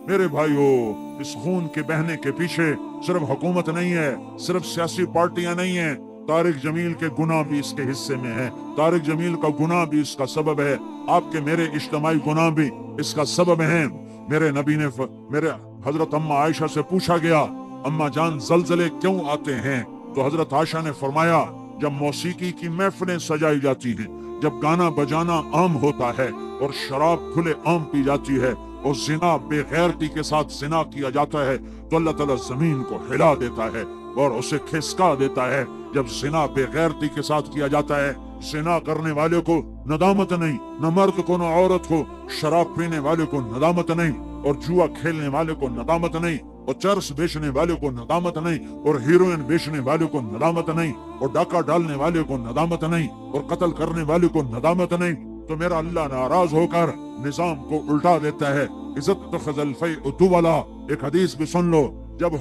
میرے بھائیوں، اس خون کے بہنے کے پیچھے صرف حکومت نہیں ہے، صرف سیاسی پارٹیاں نہیں ہیں، طارق جمیل کے گناہ بھی اس کے حصے میں ہے، طارق جمیل کا گناہ بھی اس کا سبب ہے، آپ کے میرے اجتماعی گناہ بھی اس کا سبب ہیں۔ میرے نبی نے میرے حضرت اماں عائشہ سے پوچھا گیا، اماں جان زلزلے کیوں آتے ہیں؟ تو حضرت عائشہ نے فرمایا، جب موسیقی کی محفلیں سجائی جاتی ہیں، جب گانا بجانا عام ہوتا ہے اور شراب کھلے عام پی جاتی ہے اور زنا بے غیرتی کے ساتھ زنا کیا جاتا ہے، تو اللہ تعالیٰ زمین کو ہلا دیتا ہے اور اسے کھسکا دیتا ہے۔ جب زنا بے غیرتی کے ساتھ کیا جاتا ہے، زنا کرنے والے کو ندامت نہیں، نہ مرد کو نہ عورت کو، شراب پینے والے کو ندامت نہیں، اور جوا کھیلنے والے کو ندامت نہیں، اور چرس بیچنے والے کو ندامت نہیں، اور ہیروئن بیچنے والے کو ندامت نہیں، اور ڈاکہ ڈالنے والے کو ندامت نہیں، اور قتل کرنے والے کو ندامت نہیں۔ تو میرا اللہ ناراض ہو کر نظام کو الٹا دیتا ہے۔ عزت تخذ الفیء دولا، ایک حدیث بھی سن لو، جب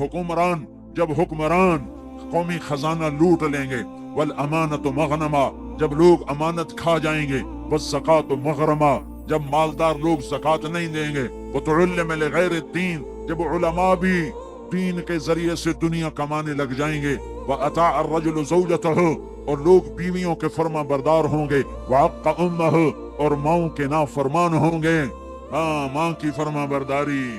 حکمران قومی خزانہ لوٹ لیں گے، والامانۃ مغنما، جب لوگ امانت کھا جائیں گے، والزکاۃ مغرما، جب مالدار لوگ زکات نہیں دیں گے، وتعلم لغیر الدین، جب علماء بھی دین کے ذریعے سے دنیا کمانے لگ جائیں گے، وَأَطَاعَ الرَّجُلُ زَوْجَتَهُ، اور لوگ بیویوں کے فرما بردار ہوں گے، وَعَقَّ أُمَّهُ، اور ماؤں کے نافرمان ہوں گے۔ ہاں، ماں کی فرما برداری،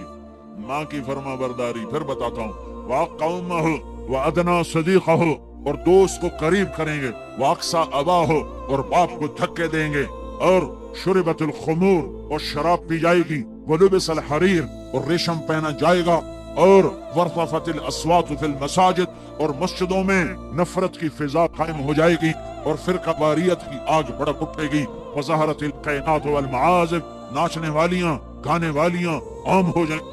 پھر بتاتا ہوں، وَعَقَّ أُمَّهُ وَأَدْنَىٰ صَدِيقَهُ، اور دوست کو قریب کریں گے، وَأَقْصَىٰ أَبَاهُ، اور باپ کو دھکے دیں گے، اور شربت الخمور، اور شراب پی جائے گی، وَلُبِسَ الْحَرِيرُ، اور ریشم پہنا جائے گا، اور وَارْتَفَعَتِ الْأَصْوَاتُ فِي الْمَسَاجِدِ، اور مسجدوں میں نفرت کی فضا قائم ہو جائے گی، اور فرقہ واریت کی آگ بھڑک اٹھے گی، وَظَهَرَتِ الْقَيْنَاتُ وَالْمَعَازِفُ، ناچنے والیاں، گانے والیاں عام ہو جائیں،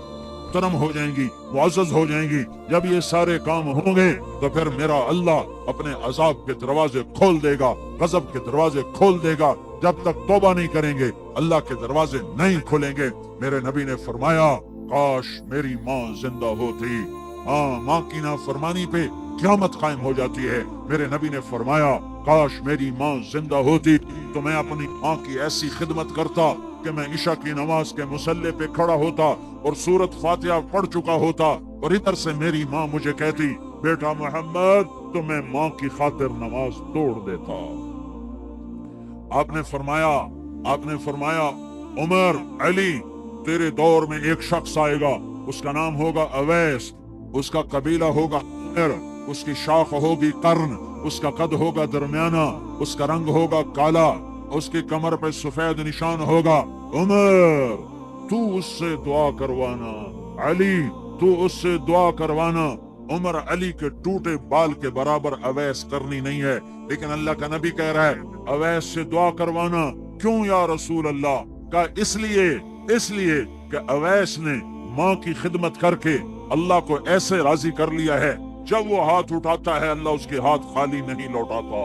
محترم ہو جائیں گی، معزز ہو جائیں گی۔ جب یہ سارے کام ہوں گے تو پھر میرا اللہ اپنے عذاب کے دروازے کھول دے گا، غضب کے دروازے کھول دے گا۔ جب تک توبہ نہیں کریں گے اللہ کے دروازے نہیں کھولیں گے۔ میرے نبی نے فرمایا، کاش میری ماں زندہ ہوتی۔ ہاں، ماں کی نافرمانی پہ قیامت قائم ہو جاتی ہے۔ میرے نبی نے فرمایا، کاش میری ماں زندہ ہوتی تو میں اپنی ماں کی ایسی خدمت کرتا کہ میں عشاء کی نماز کے مصلی پہ کھڑا ہوتا اور سورۃ فاتحہ پڑھ چکا ہوتا، اور ادھر سے میری ماں مجھے کہتی، بیٹا محمد، تو میں ماں کی خاطر نماز توڑ دیتا۔ آپ نے فرمایا عمر، علی، تیرے دور میں ایک شخص آئے گا، اس کا نام ہوگا اویس، اس کا قبیلہ ہوگا عمر، اس کی شاخ ہوگی قرن، اس کا قد ہوگا درمیانہ، اس کا رنگ ہوگا کالا، اس کی کمر پہ سفید نشان ہوگا۔ عمر، تو اس سے دعا کروانا، علی، تو اس سے دعا کروانا۔ عمر علی کے ٹوٹے بال کے برابر اویس کرنی نہیں ہے، لیکن اللہ کا نبی کہہ رہا ہے اویس سے دعا کروانا۔ کیوں یا رسول اللہ؟ کہا اس لیے کہ اویس نے ماں کی خدمت کر کے اللہ کو ایسے راضی کر لیا ہے، جب وہ ہاتھ اٹھاتا ہے اللہ اس کے ہاتھ خالی نہیں لوٹاتا۔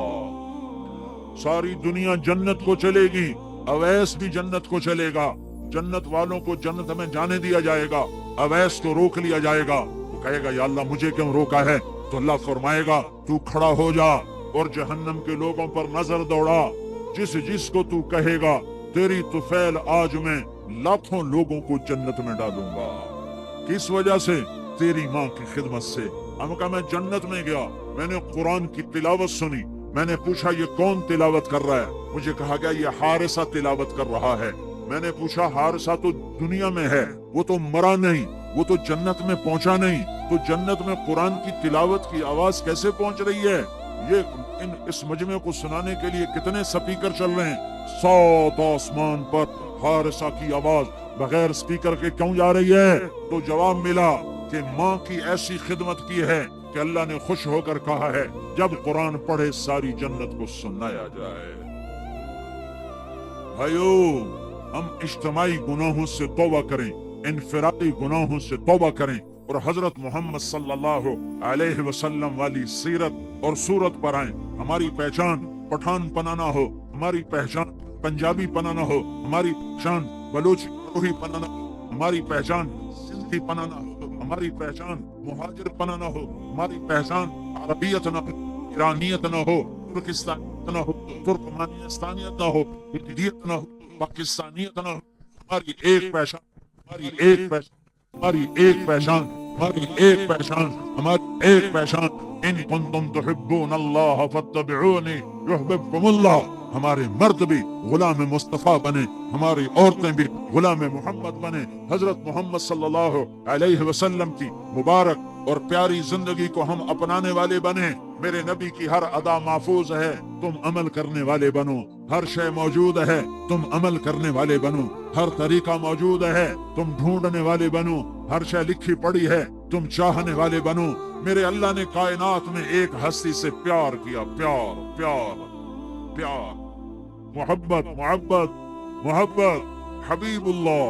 ساری دنیا جنت کو چلے گی، اویس بھی جنت کو چلے گا، جنت والوں کو جنت میں جانے دیا جائے گا، اویس کو روک لیا جائے گا۔ وہ کہے گا یا اللہ مجھے کیوں روکا ہے؟ تو اللہ فرمائے گا تو کھڑا ہو جا اور جہنم کے لوگوں پر نظر دوڑا، جس کو تو کہے گا تیری طفیل آج میں لاکھوں لوگوں کو جنت میں ڈالوں گا۔ کس وجہ سے؟ تیری ماں کی خدمت سے۔ ہم کہا میں جنت میں گیا، میں نے قرآن کی تلاوت سنی، میں نے پوچھا یہ کون تلاوت کر رہا ہے؟ مجھے کہا گیا یہ حارثہ تلاوت کر رہا ہے۔ میں نے پوچھا حارثہ تو دنیا میں ہے، وہ تو مرا نہیں، وہ تو جنت میں پہنچا نہیں، تو جنت میں قرآن کی تلاوت کی آواز کیسے پہنچ رہی ہے؟ اس مجمع کو سنانے کے لیے کتنے سپیکر چل رہے ہیں؟ 7 آسمان پر حارثہ کی آواز بغیر سپیکر کے کیوں جا رہی ہے؟ تو جواب ملا کہ ماں کی ایسی خدمت کی ہے کہ اللہ نے خوش ہو کر کہا ہے جب قرآن پڑھے ساری جنت کو سنایا جائے۔ بھائیو، ہم اجتماعی گناہوں سے توبہ کریں، انفرادی گناہوں سے توبہ کریں، اور حضرت محمد صلی اللہ علیہ وسلم والی سیرت اور صورت پر آئیں۔ ہماری پہچان پٹھان پنانا ہو، ہماری پہچان پنجابی پنانا ہو، ہماری پہچان بلوچ روہی پنانا ہو، ہماری پہچان سندھی پنانا ہو، ہماری پہچان مہاجر پنانا ہو، ہماری پہچان عربیت نہ ہو، ایرانیت نہ ہو، ترکستانیت نہ ہو، ترکمانستانیت نہ ہو، ہندیت نہ ہو، پاکستانیت نہ ہو۔ ہماری ایک پہچان हमारी एक पहचान, हमारी एक पहचान, हमारी एक पहचान, इन कुंतुम तुहिब्बून अल्लाह फत्तबिऊनी युहब्बुकुमुल्लाह। हमारे मर्द भी गुलाम मुस्तफा बने, हमारी औरतें भी गुलाम मोहम्मद बने। हजरत मोहम्मद सल्लल्लाहु अलैहि वसल्लम की मुबारक और प्यारी जिंदगी को हम अपनाने वाले बने। मेरे नबी की हर अदा महफूज है, तुम अमल करने वाले बनो। हर शय मौजूद है, तुम अमल करने वाले बनो। हर तरीका मौजूद है, तुम ढूंढने वाले बनो। हर शय लिखी पड़ी है, तुम चाहने वाले बनो। मेरे अल्लाह ने कायनात में एक हस्ती से प्यार किया, प्यार प्यार प्यार, मोहब्बत मोहब्बत मोहब्बत। हबीबुल्लाह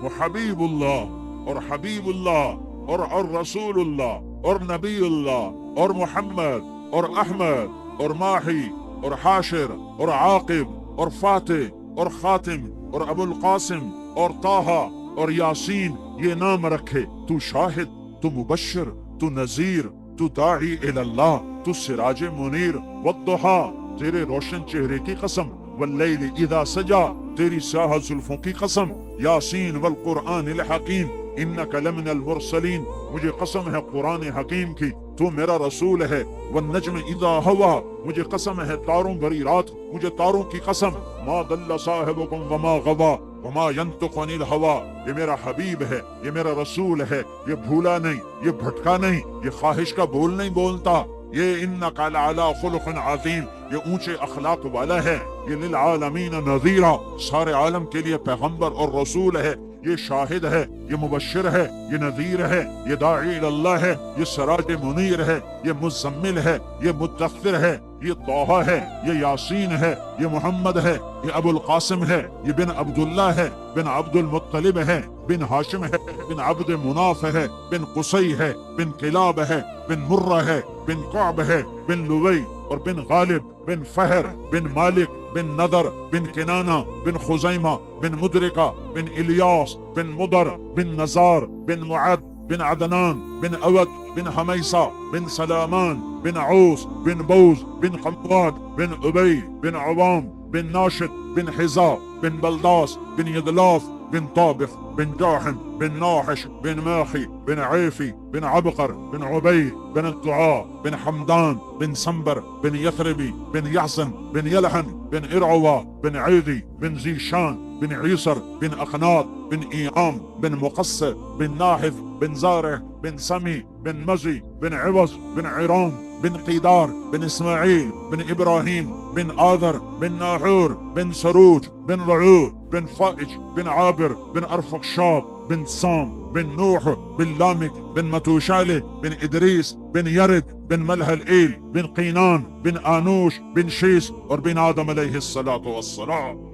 वो हबीबुल्लाह और हबीबुल्लाह और रसूलुल्लाह और नबीउल्लाह और मोहम्मद और अहमद और माही और हाशिर और आकिब और फातिह और खातिम और अबुल कासिम और ताहा और यासीन, ये नाम रखे। तू शाहिद, तू मुबश्शिर, तू नजीर, तू दाई इलल्लाह, तू सिराज मुनीर। वद्दुहा, तेरे रोशन चेहरे की कसम। वल्लैल इदा सजा, तेरी स्याह जुल्फों की कसम। यासीन वल कुरआनिल हकीम, इन्नका लमिनल मुरसलीन, मुझे कसम है कुरान हकीम की, तू मेरा रसूल है। वन्नज्म इदा हवा, मुझे कसम है तारों भरी रात, मुझे तारों की कसम। मा दल्ला साहिबुकुम वमा गवा वमा यंतिकु अनिल हवा, ये मेरा हबीब है, ये मेरा रसूल है, ये भूला नहीं, ये भटका नहीं, ये ख्वाहिश का बोल नहीं बोलता। ये इन्नका लअला खुलुकिन अज़ीम, ये ऊंचे अखलाक वाला है। ये लिल आलमीन नज़ीरा, सारे आलम के लिए पैगंबर और रसूल है। ये शाहिद है, ये मुबश्शिर है, ये नज़ीर है, ये दाई इलल्लाह है, ये सराज मुनीर है, ये मुज़म्मिल है, ये मुद्दस्सिर है, ये तोहा है, ये यासीन है, ये मोहम्मद है, ये अबुल कासिम है, ये बिन अब्दुल्ला है, बिन अब्दुल मुत्तलिब है, बिन हाशिम है, बिन अब्द मुनाफ है, बिन कुसै है, बिन किलाब है, बिन मुर्रा है, बिन कअब है, बिन लुवै और बिन गालिब, बिन फहर, बिन मालिक, बिन नदर, बिन किनाना, बिन खुजैमा, बिन मुदरिका, बिन इलियास, बिन मुदर, बिन नजार, बिन मुअद, बिन अदनान, बिन अवद, बिन हमैसा, बिन सलामान, बिन औस, बिन बौज, बिन खमवाद, बिन उबई, बिन अवाम, बिन नाशिद, बिन हिजा, बिन बलदास, बिन यदलाफ, बिन ताबिख, बिन जाहिम, बिन नाहिश, बिन माखी, बिन ऐफी, बिन अबकर, बिन उबई, बिन दुआ, बिन हमदान, बिन संबर, बिन यथरबी, बिन यहसन, बिन यलहन, बिन इरवा, बिन ऐदी, बिन जीशान, बिन ईसर, बिन अखनात, बिन ईआम, बिन मुकस्सर, बिन नाहिफ, बिन ज़ारह, बिन समी, बिन मजी, बिन इवज, बिन इराम, बिन कीदार, बिन इस्माइल, बिन इब्राहिम, बिन आदर, बिन नाहूर, बिन सरूज, बिन रऊद, बिन फाइज, बिन आबिर, बिन अरफक्षाब, बिन साम, बिन नूह, बिन लामिक, बिन मतूशाले, बिन इदरीस, बिन यरिद, बिन मलहल ईल, बिन कीनान, बिन आनूश, बिन शीस और बिन आदम अलैहिस्सलातु वस्सलाम।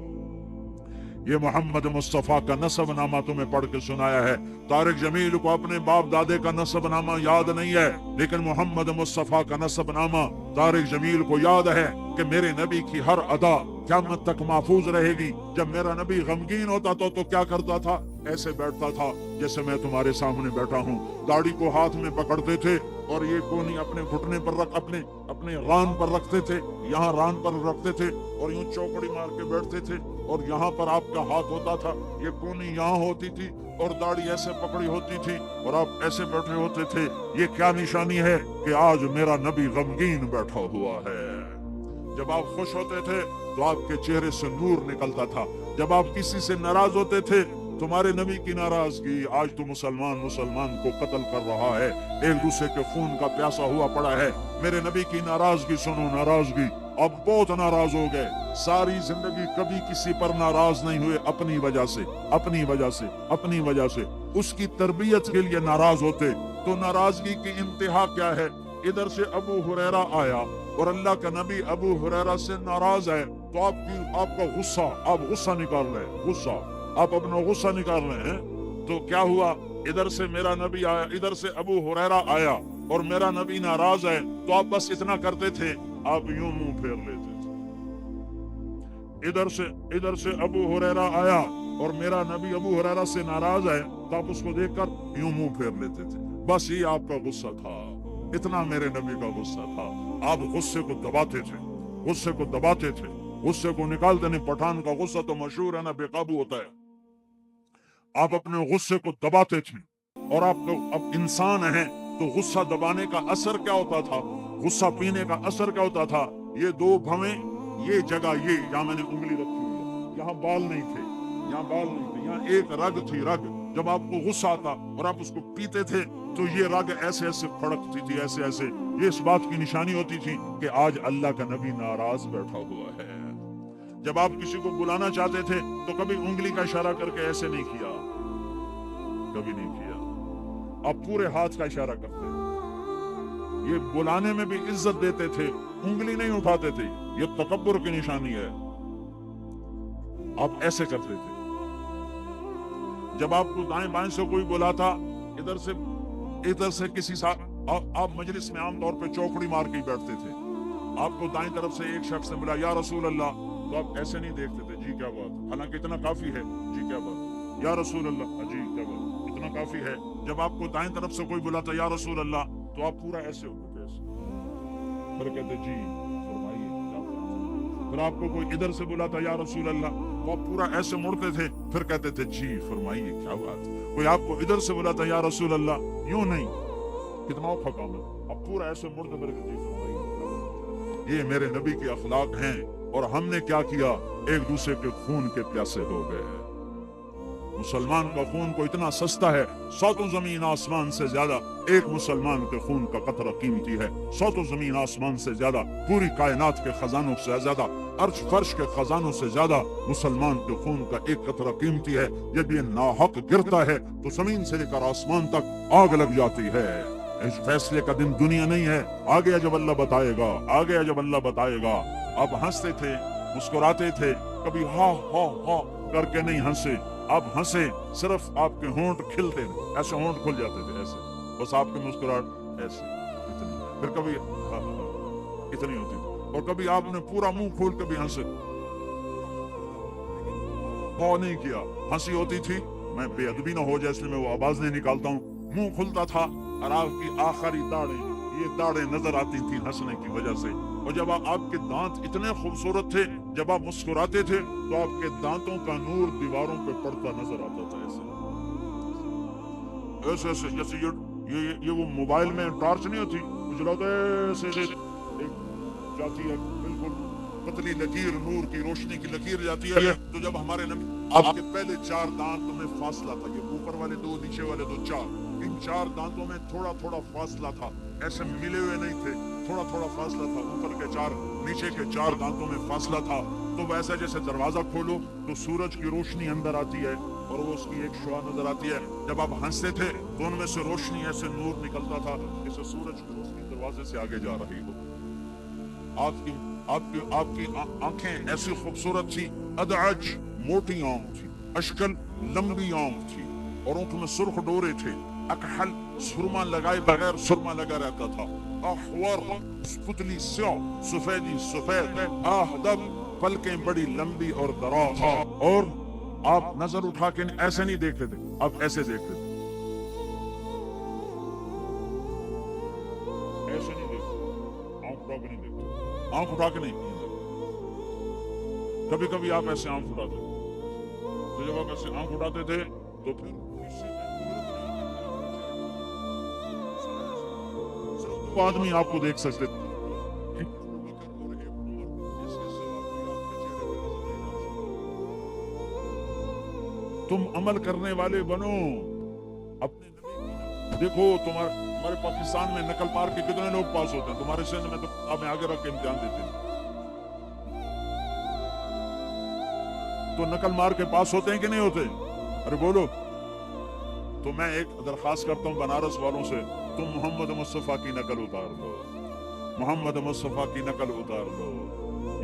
ये मोहम्मद मुस्तफ़ा का नसब नामा तुम्हें पढ़ के सुनाया है। तारिक जमील को अपने बाप दादे का नसब नामा याद नहीं है, लेकिन मोहम्मद मुस्तफ़ा का नसब नामा तारिक जमील को याद है कि मेरे नबी की हर अदा क़यामत तक महफूज रहेगी। जब मेरा नबी गमगीन होता तो क्या करता था? ऐसे बैठता था जैसे मैं तुम्हारे सामने बैठा हूँ। दाढ़ी को हाथ में पकड़ते थे और ये कोनी अपने घुटने पर रख अपने रान पर रखते थे, यहाँ रान पर रखते थे और यूं चौकड़ी मार के बैठते थे और यहाँ पर आपका हाथ होता था, ये कोनी यहाँ होती थी और दाढ़ी ऐसे पकड़ी होती थी और आप ऐसे बैठे होते थे। ये क्या निशानी है कि आज मेरा नबी गमगीन बैठा हुआ है। जब आप खुश होते थे तो आपके चेहरे से नूर निकलता था। जब आप किसी से नाराज होते थे, तुम्हारे नबी की नाराजगी, आज तो मुसलमान को कत्ल कर रहा है, एक दूसरे के खून का प्यासा हुआ पड़ा है। मेरे नबी की नाराजगी सुनो, नाराजगी अब बहुत नाराज हो गए। सारी जिंदगी कभी किसी पर नाराज नहीं हुए, अपनी वजह से, अपनी वजह से, अपनी वजह से उसकी तरबियत के लिए नाराज होते। तो नाराजगी की इंतहा क्या है? इधर से अबू हुरैरा आया और अल्लाह का नबी अबू हुरैरा से नाराज है, तो आपका गुस्सा, आप गुस्सा निकाल रहे हैं, गुस्सा, आप अपना गुस्सा निकाल रहे हैं। तो क्या हुआ? इधर से मेरा नबी आया, इधर से अबू हुरैरा आया और मेरा नबी नाराज है, तो आप बस इतना करते थे, आप यूं मुंह फेर लेते थे। इधर से अबू हुरैरा आया और मेरा नबी अबू हुरैरा से नाराज है, तो आप उसको देखकर यूं मुंह फेर लेते थे। बस ये आपका गुस्सा था, इतना मेरे नबी का गुस्सा था। आप गुस्से को दबाते थे, गुस्से को दबाते थे, गुस्से को निकालते नहीं। पठान का गुस्सा तो मशहूर है ना, बेकाबू होता है। आप अपने गुस्से को दबाते थे, اور آپ تو اب انسان ہیں تو غصہ دبانے کا اثر کیا ہوتا تھا، غصہ پینے کا اثر کیا ہوتا تھا؟ یہ دو بھویں، یہ جگہ، یہ جہاں میں نے انگلی رکھی ہوئی ہے، یہاں بال نہیں تھے، یہاں بال نہیں تھے، یہاں ایک رگ تھی، رگ جب آپ کو غصہ آتا اور آپ اس کو پیتے تھے تو یہ رگ ایسے ایسے پھڑکتی تھی، ایسے ایسے، یہ اس بات کی نشانی ہوتی تھی کہ آج اللہ کا نبی ناراض بیٹھا ہوا ہے۔ جب آپ کسی کو بلانا چاہتے تھے تو کبھی انگلی کا اشارہ کر کے ایسے نہیں کیا، کبھی نہیں کیا، آپ پورے ہاتھ کا اشارہ کرتے تھے۔ یہ بلانے میں بھی عزت دیتے تھے، انگلی نہیں اٹھاتے تھے، یہ تکبر کی نشانی ہے۔ آپ ایسے کرتے تھے۔ جب آپ کو دائیں بائیں سے کوئی بلاتا، ادھر سے کسی ساتھ، آپ مجلس میں عام طور پہ چوکڑی مار کے ہی بیٹھتے تھے، آپ کو دائیں طرف سے ایک شخص نے بولا یا رسول اللہ، تو آپ ایسے نہیں دیکھتے تھے، جی کیا بات، حالانکہ اتنا کافی ہے، جی کیا بات، یا رسول اللہ، جی کیا بات، اتنا کافی ہے۔ جب آپ کو دائیں طرف سے کوئی بلاتا یا رسول اللہ تو آپ پورا ایسے ہوتے تھے، ایسے، پھر کہتے جی فرمائیے کیا بات۔ پھر آپ کو کوئی ادھر سے بلاتا یا رسول اللہ تو آپ پورا ایسے مڑتے تھے، پھر کہتے تھے جی فرمائیے کیا بات۔ کوئی آپ کو ادھر سے بلاتا یا رسول اللہ، یوں نہیں، کتنا اوکھا کام ہے، آپ پورا ایسے مڑتے پھر جی فرمائیے کیا بات۔ یہ میرے نبی کے اخلاق ہیں، اور ہم نے کیا کیا، ایک دوسرے کے خون کے پیاسے ہو گئے۔ مسلمان کا خون کو اتنا سستا ہے، ساتوں زمین آسمان سے زیادہ ایک مسلمان کے خون کا قطرہ قیمتی ہے، ساتوں زمین آسمان سے زیادہ پوری کائنات کے خزانوں سے زیادہ، عرش فرش کے خزانوں سے زیادہ مسلمان کے خون کا ایک قطرہ قیمتی ہے۔ جب یہ ناحق گرتا ہے تو زمین سے لے کر آسمان تک آگ لگ جاتی ہے۔ اس فیصلے کا دن دنیا نہیں ہے، آگے جب اللہ بتائے گا، آگے جب اللہ بتائے گا۔ آپ ہنستے تھے، مسکراتے تھے، کبھی ہا ہا ہا کر کے نہیں ہنسے، آپ ہنسے صرف آپ کے ہونٹ کھلتے تھے، ایسے ہونٹ کھل جاتے تھے، ایسے بس آپ کی مسکراہٹ ایسے اتنی، پھر کبھی ہا ہا اتنی ہوتی تھی، اور کبھی آپ نے پورا منہ کھول کے بھی ہنسے، ہا نہیں کیا، ہنسی ہوتی تھی، میں بے ادبی نہ ہو جائے اس لیے میں وہ آواز نہیں نکالتا ہوں، منہ کھلتا تھا اور آپ کی آخری داڑیں، یہ داڑیں نظر آتی تھی ہنسنے کی وجہ سے۔ اور جب آپ کے دانت اتنے خوبصورت تھے، جب آپ مسکراتے تھے تو آپ کے دانتوں کا نور دیواروں پہ پڑتا نظر آتا تھا، ایسے ایسے جیسے یہ وہ موبائل میں ٹارچ نہیں ہوتی، ایسے ایک جاتی ہے، بالکل پتلی لکیر، نور کی روشنی کی لکیر جاتی ہے۔ تو جب ہمارے نبی، آپ کے پہلے 4 دانتوں میں فاصلہ تھا، یہ اوپر والے 2، نیچے والے 2، 4، ان 4 دانتوں میں تھوڑا تھوڑا فاصلہ تھا، ایسے ملے ہوئے نہیں تھے، تھوڑا تھوڑا فاصلہ تھا، اوپر کے 4 نیچے کے 4 دانتوں میں فاصلہ تھا۔ تو ویسا جیسے دروازہ کھولو تو سورج کی روشنی اندر آتی ہے اور وہ اس کی ایک شعاع نظر آتی ہے، جب آپ ہنستے تھے تو ان میں سے روشنی ایسے نور نکلتا تھا جیسے سورج کی روشنی دروازے سے آگے جا رہی ہو۔ آپ کی آنکھیں ایسی خوبصورت تھی، ادعج موٹی آنکھ تھی، اشکل لمبی آنکھ تھی، اور اونٹوں میں سرخ ڈورے تھے، اکحل سرما لگائے بغیر سرما لگا رہتا تھا، احور پتلی سیاہ، سفیدی سفید، اہدب پلکیں بڑی لمبی اور دراز، اور آپ نظر اٹھا کے ایسے نہیں دیکھتے تھے، آپ ایسے دیکھتے تھے، ایسے نہیں دیکھتے، آنکھ اٹھا کے نہیں دیکھتے، آنکھ اٹھا کے نہیں، کبھی کبھی آپ ایسے آنکھ اٹھاتے تھے، تو جب آپ ایسے آنکھ اٹھاتے تھے تو پھر آدمی آپ کو دیکھ سکتے تھے، تم عمل کرنے والے بنو اپنے نبی، دیکھو تمہارے پاکستان میں نقل مار کے کتنے لوگ پاس ہوتے ہیں، تمہارے سندھ میں تو آپ آگے رکھ کے امتحان دیتے ہیں، تو نقل مار کے پاس ہوتے ہیں کہ نہیں ہوتے؟ ارے بولو۔ تو میں ایک درخواست کرتا ہوں بنارس والوں سے، تم محمد مصطفیٰ کی نقل اتار لو، محمد مصطفیٰ کی نقل اتار لو،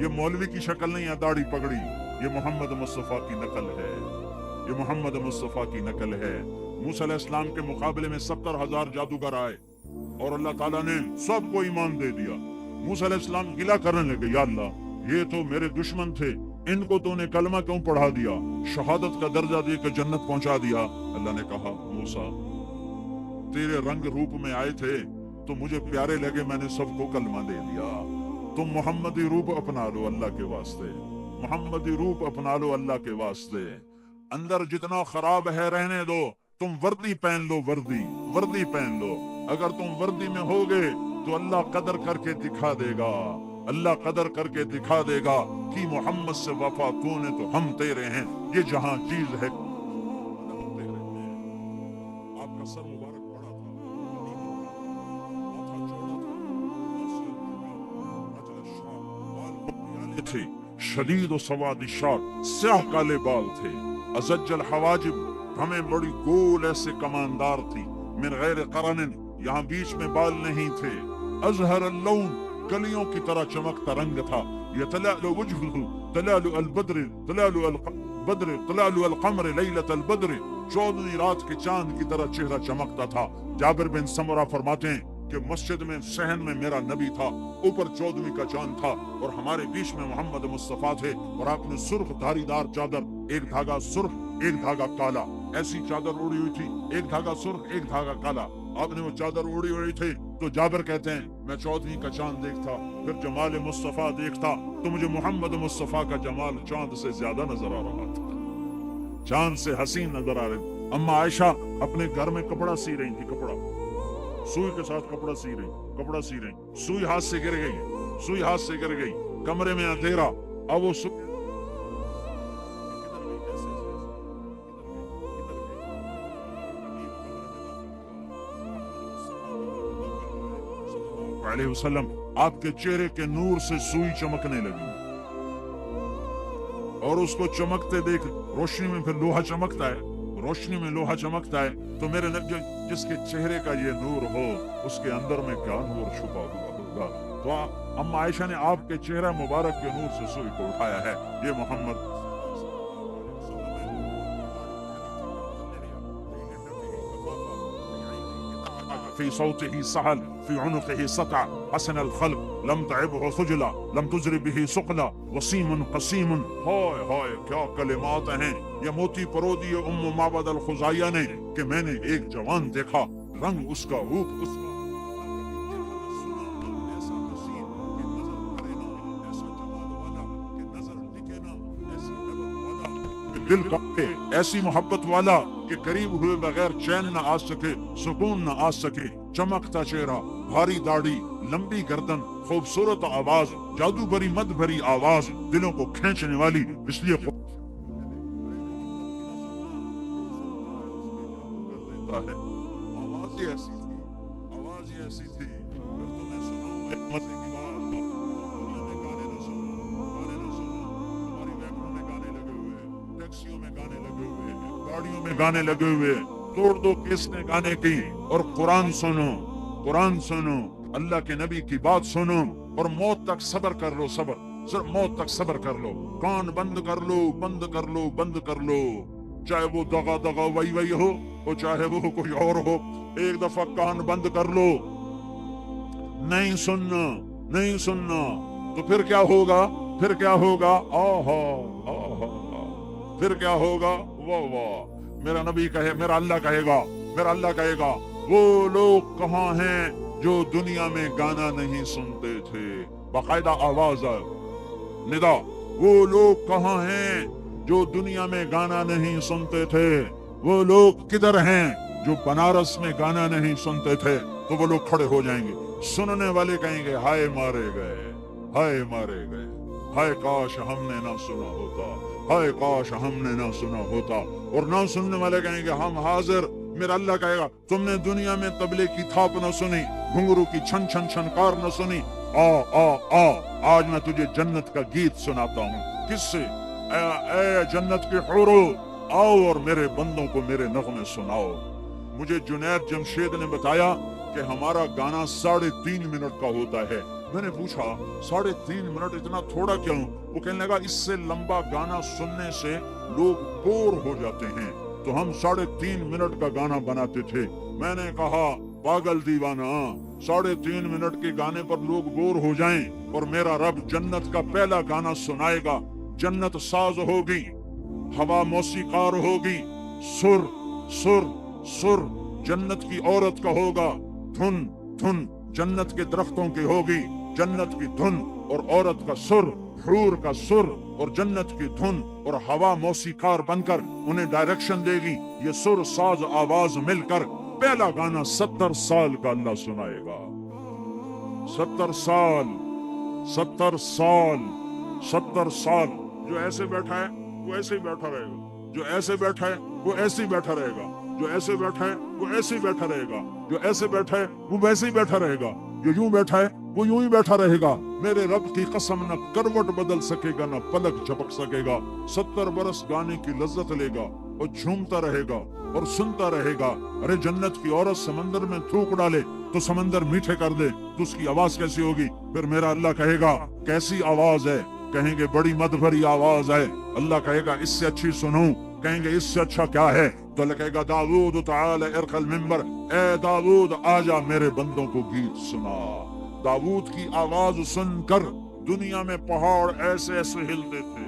یہ مولوی کی شکل نہیں ہے داڑھی پگڑی، یہ محمد مصطفیٰ کی نقل ہے، یہ محمد مصطفیٰ کی نقل ہے۔ موسیٰ علیہ السلام کے مقابلے میں 70,000 جادوگر آئے اور اللہ تعالیٰ نے سب کو ایمان دے دیا۔ موسیٰ علیہ السلام گلہ کرنے لگے، یا اللہ یہ تو میرے دشمن تھے، ان کو تو نے کلمہ کیوں پڑھا دیا، شہادت کا درجہ دے کے جنت پہنچا دیا۔ اللہ نے کہا موسیٰ تیرے رنگ روپ میں آئے تھے تو مجھے پیارے لگے، میں نے سب کو کلمہ دے دیا، تم محمدی روپ اپنا لو اللہ کے واسطے، محمدی روپ اپنا لو اللہ کے واسطے، اندر جتنا خراب ہے رہنے دو، तुम वर्दी पहन लो, वर्दी पहन लो। अगर तुम वर्दी में होगे तो अल्लाह कदर करके दिखा देगा, अल्लाह कदर करके दिखा देगा कि मोहम्मद से वफा कौन है, तो हम तेरे हैं। ये जहां चीज है आपका सर मुबारक बड़ा था, थे शदीद सवाद शार, स्याह काले बाल थे, अज़ज्जल हवाजिब हमें बड़ी गोल ऐसे कमानदार थी, मिन गैर करनिन यहाँ बीच में बाल नहीं थे, अज़हर अल्लौन कलियों की तरह चमकता रंग था, यतलअलु वजहुहु तलअलु अलबद्र तलअलु अलबद्र तलअलु अलकमर लैलत अलबद्र, 14वीं रात के चांद की तरह चेहरा चमकता था। जाबिर बिन समरा फरमाते हैं कि मस्जिद में सहन में मेरा नबी था, ऊपर 14वीं का चांद था और हमारे बीच में मोहम्मद मुस्तफा थे, और आपने सुर्ख धारीदार चादर, एक धागा सुर्ख एक धागा काला, ऐसी चादर ओढ़ी हुई थी, एक धागा सुर्ख एक धागा काला, आपने वो चादर ओढ़ी हुई थी। तो जाबिर कहते हैं मैं 14वीं का चांद देखता, फिर जमाल मुस्तफा देखता, तो मुझे मोहम्मद मुस्तफा का जमाल चांद से ज्यादा नजर आ रहा था, चांद से हसीन नजर आ रही। अम्मा आयशा अपने घर में कपड़ा सी रही थी, कपड़ा सुई के साथ कपड़ा सी रही, सुई हाथ से गिर गई, कमरे में अंधेरा, अब वो अलैहि वसल्लम आपके चेहरे के नूर से सुई चमकने लगी, और उसको चमकते देख, रोशनी में फिर लोहा चमकता है, रोशनी में लोहा चमकता है, तो मेरे नबी जिसके चेहरे का ये नूर हो, उसके अंदर में क्या नूर छुपा हुआ होगा। तो अम्मा आयशा ने आपके चेहरा मुबारक के नूर से सुई को उठाया है। ये मोहम्मद في صوته سهل في عنقه سطع حسن الخلق لم تعبه خجلا لم تجر به سقلا وسيم قسيم هاي هاي کیا کلمات ہیں یہ موتی پرو دیے ام معبد الخزائیہ نے کہ میں نے ایک جوان دیکھا رنگ اس کا روپ اس کا دل کپے ایسی محبت والا کہ قریب ہوئے بغیر چین نہ آ سکے سکون نہ آ سکے چمکتا چہرہ بھاری داڑھی لمبی گردن خوبصورت آواز جادو بری مد بھری آواز دلوں کو کھینچنے والی اس لیے آواز ہی ایسی تھی گانے لگے ہوئے توڑ دو کس نے گانے کی اور قرآن سنو اللہ کے نبی کی بات سنو اور موت تک صبر کر لو صرف موت تک صبر کر لو کان بند کر لو چاہے وہ دغا وئی ہو اور چاہے وہ کوئی اور ہو ایک دفعہ کان بند کر لو نہیں سننا تو پھر کیا ہوگا پھر کیا ہوگا واہ واہ میرا نبی کہے میرا اللہ کہے گا وہ لوگ کہاں ہیں جو دنیا میں گانا نہیں سنتے تھے باقاعدہ آواز ندا وہ لوگ کہاں ہیں جو دنیا میں گانا نہیں سنتے تھے وہ لوگ کدھر ہیں جو بنارس میں گانا نہیں سنتے تھے تو وہ لوگ کھڑے ہو جائیں گے سننے والے کہیں گے ہائے مارے گئے ہائے کاش ہم نے نہ سنا ہوتا ہائے کاش ہم نے نہ سنا ہوتا اور نہ سننے والے کہیں گے ہم حاضر میرا اللہ کہے گا تم نے دنیا میں طبلے کی تھاپ نہ سنی گھنگرو کی چھن چھنکار نہ سنی آج میں تجھے جنت کا گیت سناتا ہوں کس سے اے جنت کے حورو آؤ اور میرے بندوں کو میرے نغمے سناؤ مجھے جنید جمشید نے بتایا کہ ہمارا گانا 3.5 منٹ کا ہوتا ہے میں نے پوچھا 3.5 منٹ اتنا تھوڑا کیوں وہ کہنے لگا اس سے لمبا گانا سننے سے لوگ بور ہو جاتے ہیں تو ہم 3.5 منٹ کا گانا بناتے تھے میں نے کہا پاگل دیوانہ 3.5 منٹ کے گانے پر لوگ بور ہو جائیں اور میرا رب جنت کا پہلا گانا سنائے گا جنت ساز ہوگی ہوا موسیقار ہوگی سر جنت کی عورت کا ہوگا دھن جنت کے درختوں کی ہوگی जन्नत की धुन और औरत का सुर, हूर का सुर और जन्नत की धुन और हवा मौसीकार बनकर उन्हें डायरेक्शन देगी। ये सुर साज आवाज मिलकर पहला गाना 70 साल का अल्लाह सुनाएगा। 70 साल 70 साल 70 साल। जो ऐसे बैठा है वो ऐसे ही बैठा रहेगा, जो ऐसे बैठा है वो ऐसे ही बैठा रहेगा, जो ऐसे बैठा है वो ऐसे ही बैठा रहेगा, जो ऐसे बैठा है वो वैसे ही बैठा रहेगा, जो यूं बैठा है वो यूं ही बैठा रहेगा। मेरे रब की कसम, न करवट बदल सकेगा न पलक झपक सकेगा। 70 बरस गाने की लज्जत लेगा और झूमता रहेगा और सुनता रहेगा। अरे जन्नत की औरत समंदर में थूक डाले तो समंदर मीठे कर दे तो उसकी आवाज कैसी होगी? फिर मेरा अल्लाह कहेगा कैसी आवाज है? कहेंगे बड़ी मद भरी आवाज है। अल्लाह कहेगा इससे अच्छी सुनो। कहेंगे इससे अच्छा क्या है? तो अल्लाह कहेगा दाऊद ताला इरकल मिंबर, ए दाऊद आजा मेरे बंदों को गीत सुना। दाऊद की आवाज सुनकर दुनिया में पहाड़ ऐसे ऐसे हिलते थे,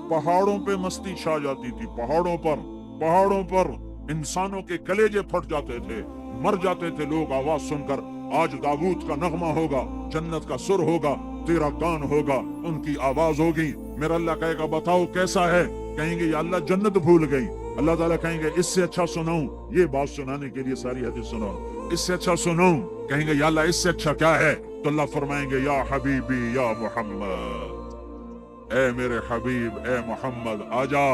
पहाड़ों पे मस्ती छा जाती थी, पहाड़ों पर इंसानों के कलेजे फट जाते थे, मर जाते थे लोग आवाज सुनकर। आज दाऊद का नगमा होगा, जन्नत का सुर होगा, तेरा कान होगा, उनकी आवाज होगी। मेरा अल्लाह कहेगा बताओ कैसा है? कहेंगे या अल्लाह जन्नत भूल गई। अल्लाह ताला कहेंगे इससे अच्छा सुनाऊं? ये बात सुनाने के लिए सारी हदीस सुनाओ। इससे अच्छा सुनाऊं? कहेंगे या अल्लाह इससे अच्छा क्या है? तो अल्लाह फरमाएंगे या हबीबी या मोहम्मद, ए मेरे हबीब ए मोहम्मद आजा,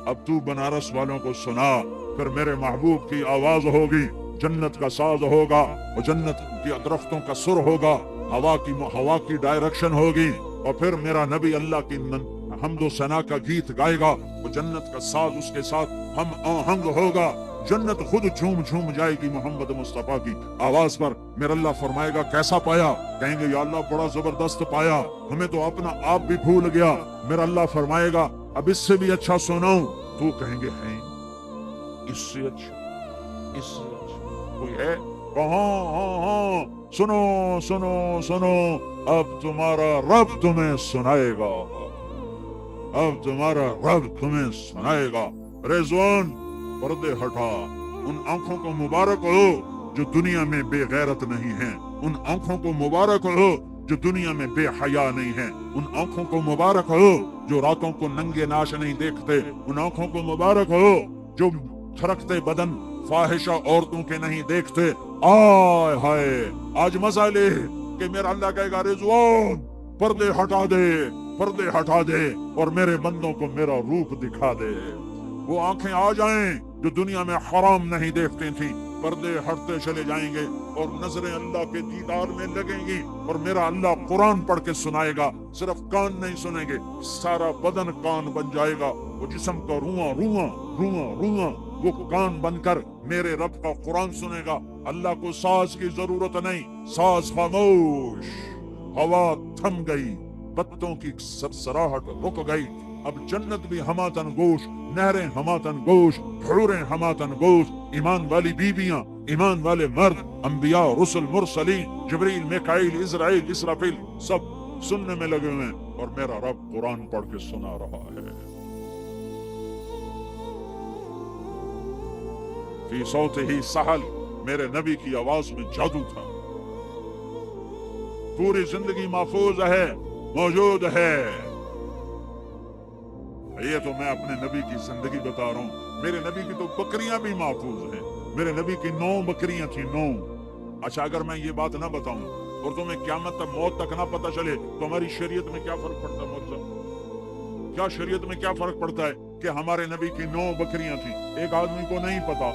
अब तू बनारस वालों को सुना। फिर मेरे महबूब की आवाज होगी, जन्नत का साज होगा और जन्नत के दरख्तों का सुर होगा, हवा की डायरेक्शन होगी और फिर मेरा नबी अल्लाह की हमदो सना का गीत गाएगा और जन्नत का साज उसके साथ हम आहंग होगा। जन्नत खुद झूम झूम जाएगी मोहम्मद मुस्तफा की आवाज पर। मेरा अल्लाह फरमाएगा कैसा पाया? कहेंगे या अल्लाह बड़ा जबरदस्त पाया, हमें तो अपना आप भी भूल गया। मेरा अल्लाह फरमाएगा अब इससे भी अच्छा सुनाऊं? तो कहेंगे हैं इससे अच्छा कोई है? हाँ, सुनो सुनो सुनो, अब तुम्हारा रब तुम्हें सुनाएगा, अब तुम्हारा रब तुम्हें सुनाएगा। रिजवान पर्दे हटा, उन आंखों को मुबारक हो जो दुनिया में बेगैरत नहीं है, उन आंखों को मुबारक हो जो दुनिया में बेहया नहीं है, उन आंखों को मुबारक हो जो रातों को नंगे नाश नहीं देखते, उन आंखों को मुबारक हो जो थरकते बदन फाहिशा औरतों के नहीं देखते। आय हाय आज मजा ले कि मेरा अल्लाह कहेगा रिजवान पर्दे हटा दे और मेरे बंदों को मेरा रूप दिखा दे। वो आंखें आ जाएं जो दुनिया में हराम नहीं देखती थी, पर्दे हटते चले जाएंगे और नजरें अल्लाह के दीदार में लगेंगी और मेरा अल्लाह कुरान पढ़ के सुनाएगा। सिर्फ कान नहीं सुनेंगे, सारा बदन कान बन जाएगा। वो जिस्म का रुआ वो कान बनकर मेरे रब का कुरान सुनेगा। अल्लाह को साज की जरूरत नहीं, साज खामोश, हवा थम गई, पत्तों की सरसराहट रुक गई। अब जन्नत भी हमातन गोश, नहरें हमातन गोश, हूरें हमातन गोश, ईमान वाली बीबियां, ईमान वाले मर्द, अंबिया, रुsul, मुरसलीन, जिब्रील, मिकाईल, इज़राइल, इसराफील सब सुनने में लगे हुए हैं और मेरा रब कुरान पढ़ के सुना रहा है। फी सौतिही सहल, मेरे नबी की आवाज में जादू था। पूरी जिंदगी महफूज है, मौजूद है। ये तो मैं अपने नबी की जिंदगी बता रहा हूँ। मेरे नबी की तो बकरियां भी महफूज हैं। मेरे नबी की 9 बकरियां थी, 9। अच्छा अगर मैं ये बात ना बताऊं और तुम्हें क़यामत तक मौत तक ना पता चले तो हमारी शरीयत में क्या फर्क पड़ता है? मौत से क्या शरीयत में क्या फर्क पड़ता है कि हमारे नबी की 9 बकरियां थी, एक आदमी को नहीं पता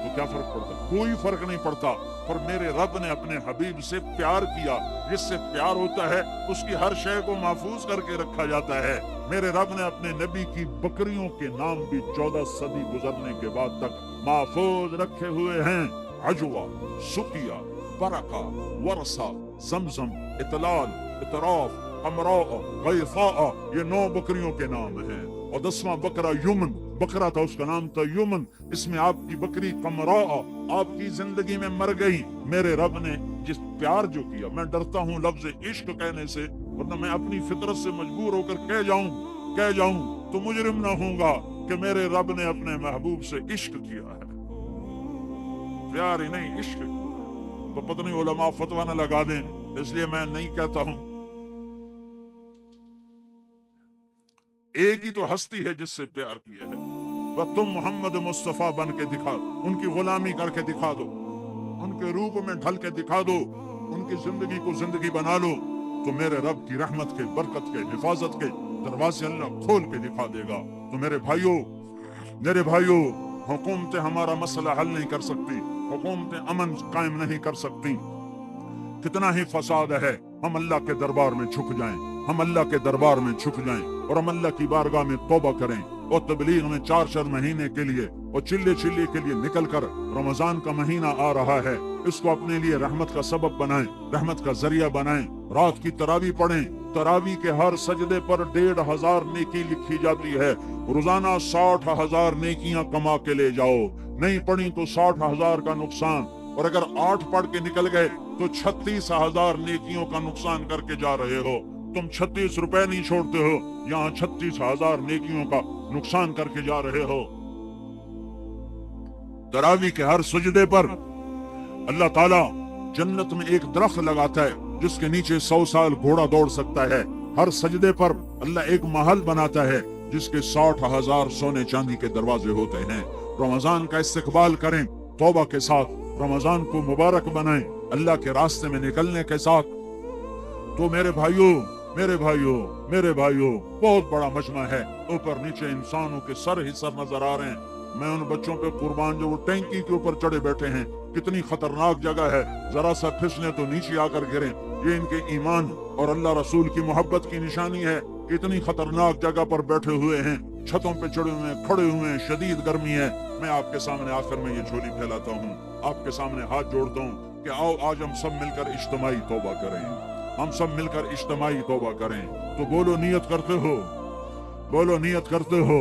तो क्या फर्क पड़ता? कोई फर्क नहीं पड़ता। पर मेरे रब ने अपने हबीब से प्यार किया। जिससे प्यार होता है उसकी हर शय को महफूज करके रखा जाता है। मेरे रब ने अपने नबी की बकरियों के नाम भी 14 सदी गुजरने के बाद तक महफूज रखे हुए हैं। अजवा, सुकिया, बरका, वरसा, जमजम, इतलाल, इतराफ, अमरा, गैसा, ये 9 बकरियों के नाम हैं। और 10वां बकरा युमन बकरा था, उसका नाम था युमन। इसमें आपकी बकरी कमरा आपकी जिंदगी में मर गई। मेरे रब ने जिस प्यार जो किया, मैं डरता हूँ लफ्ज इश्क कहने से, वरना मैं अपनी फितरत से मजबूर होकर कह जाऊं तो मुजरिम ना होऊंगा कि मेरे रब ने अपने महबूब से इश्क किया है। प्यार ही नहीं इश्क। तो पता नहीं उलमा फतवा न लगा दें इसलिए मैं नहीं कहता हूं, एक ही तो हस्ती है जिससे प्यार किया है, वह तुम मोहम्मद मुस्तफा बन के दिखा, उनकी गुलामी करके दिखा दो, उनके रूप में ढल के दिखा दो, उनकी जिंदगी को जिंदगी बना लो, तो मेरे रब की रहमत के, बरकत के, हिफाजत के दरवाजे अल्लाह खोल के दिखा देगा। तो मेरे भाइयों, हुकूमतें हमारा मसला हल नहीं कर सकती, हुकूमतें अमन कायम नहीं कर सकती। कितना ही फसाद है, हम अल्लाह के दरबार में झुक जाएं, हम अल्लाह के दरबार में झुक जाएं और हम अल्लाह की बारगाह में तौबा करें और तबलीग में 4 महीने के लिए और चिल्ले के लिए निकल कर, रमजान का महीना आ रहा है, इसको अपने लिए रहमत का सबब बनाएं, रहमत का जरिया बनाएं। रात की तरावी पढ़ें, तरावी के हर सजदे पर 1500 नेकी लिखी जाती है। रोजाना 60,000 नेकियां कमा के ले जाओ, नहीं पढ़ी तो 60,000 का नुकसान, और अगर 8 पढ़ के निकल गए तो 36,000 नेकियों का नुकसान करके जा रहे हो। तुम 36 रुपए नहीं छोड़ते हो, यहाँ 36,000 नेकियों का नुकसान करके जा रहे हो। तरावी के हर सजदे पर अल्लाह ताला जन्नत में एक दरख्त लगाता है जिसके नीचे 100 साल घोड़ा दौड़ सकता है। हर सजदे पर अल्लाह एक महल बनाता है जिसके 60,000 सोने चांदी के दरवाजे होते हैं। रमजान का इस्तकबाल करें तौबा के साथ, रमजान को मुबारक बनाएं अल्लाह के रास्ते में निकलने के साथ। तो मेरे भाइयों, बहुत बड़ा मजमा है, ऊपर नीचे इंसानों के सर ही सर नजर आ रहे हैं। मैं उन बच्चों पे कुर्बान जो वो टैंकी के ऊपर चढ़े बैठे हैं, कितनी खतरनाक जगह है, जरा सा फिसले तो नीचे आकर गिरे। ये इनके ईमान और अल्लाह रसूल की मोहब्बत की निशानी है। कितनी खतरनाक जगह पर बैठे हुए हैं, छतों पे चढ़े हुए हैं, खड़े हुए हैं, शदीद गर्मी है। मैं आपके सामने आखिर में ये झोली फैलाता हूँ, आपके सामने हाथ जोड़ता हूँ कि आओ आज हम सब मिलकर इज्तिमाई तौबा करें, हम सब मिलकर इज्तिमाई तौबा करें। तो बोलो नियत करते हो,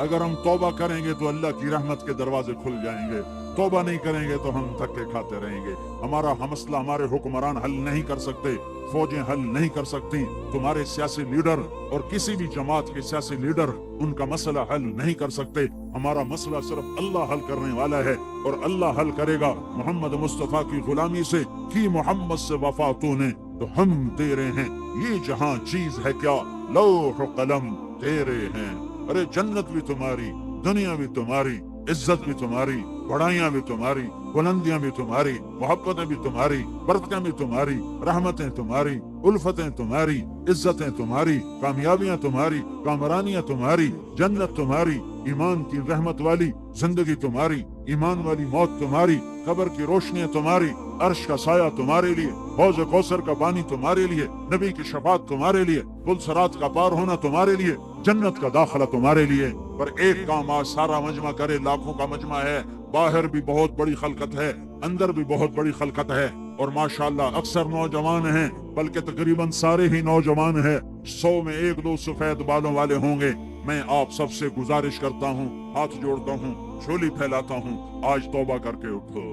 अगर हम तौबा करेंगे तो अल्लाह की रहमत के दरवाजे खुल जाएंगे, तौबा नहीं करेंगे तो हम धक्के खाते रहेंगे। हमारा मसला हमारे हुक्मरान हल नहीं कर सकते, फौजें हल नहीं कर सकती, तुम्हारे सियासी लीडर और किसी भी जमात के सियासी लीडर उनका मसला हल नहीं कर सकते। हमारा मसला सिर्फ अल्लाह हल करने वाला है और अल्लाह हल करेगा। मोहम्मद मुस्तफा की गुलामी से की मोहम्मद से वफा तूने तो हम तेरे हैं, ये जहां चीज है क्या लौह कलम तेरे हैं। अरे जन्नत भी तुम्हारी, दुनिया भी तुम्हारी, इज्जत भी तुम्हारी, बड़ाइयां भी तुम्हारी, बुलंदियां भी तुम्हारी, मोहब्बतें भी तुम्हारी, बरकतें भी तुम्हारी, रहमतें तुम्हारी, उल्फतें तुम्हारी, इज्जतें तुम्हारी, कामयाबियां तुम्हारी, कामरानियां तुम्हारी, जन्नत तुम्हारी, ईमान की रहमत वाली जिंदगी तुम्हारी, ईमान वाली मौत तुम्हारी, कब्र की रोशनियां तुम्हारी, अर्श का साया तुम्हारे लिए, हौज कौसर का पानी तुम्हारे लिए, नबी की शफात तुम्हारे लिए, पुल सरात का पार होना तुम्हारे लिए, जन्नत का दाखिला तुम्हारे लिए। पर एक काम आज सारा मजमा करे, लाखों का मजमा है, बाहर भी बहुत बड़ी खलकत है, अंदर भी बहुत बड़ी खलकत है, और माशाअल्लाह अक्सर नौजवान हैं, बल्कि तकरीबन सारे ही नौजवान हैं। 100 में 1-2 सफेद बालों वाले होंगे। मैं आप सबसे गुजारिश करता हूँ, हाथ जोड़ता हूँ, झोली फैलाता हूँ, आज तौबा करके उठो,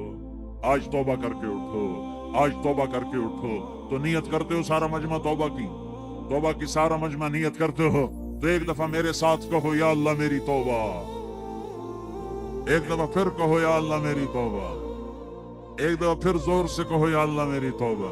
आज तौबा करके उठो, आज तौबा करके उठो। तो नियत करते हो सारा मजमा तौबा की सारा मजमा नियत करते हो तो एक दफा मेरे साथ कहो या अल्लाह मेरी तौबा, एक दफा फिर कहो या अल्लाह मेरी तौबा, एक दफा फिर जोर से कहो या अल्लाह मेरी तौबा।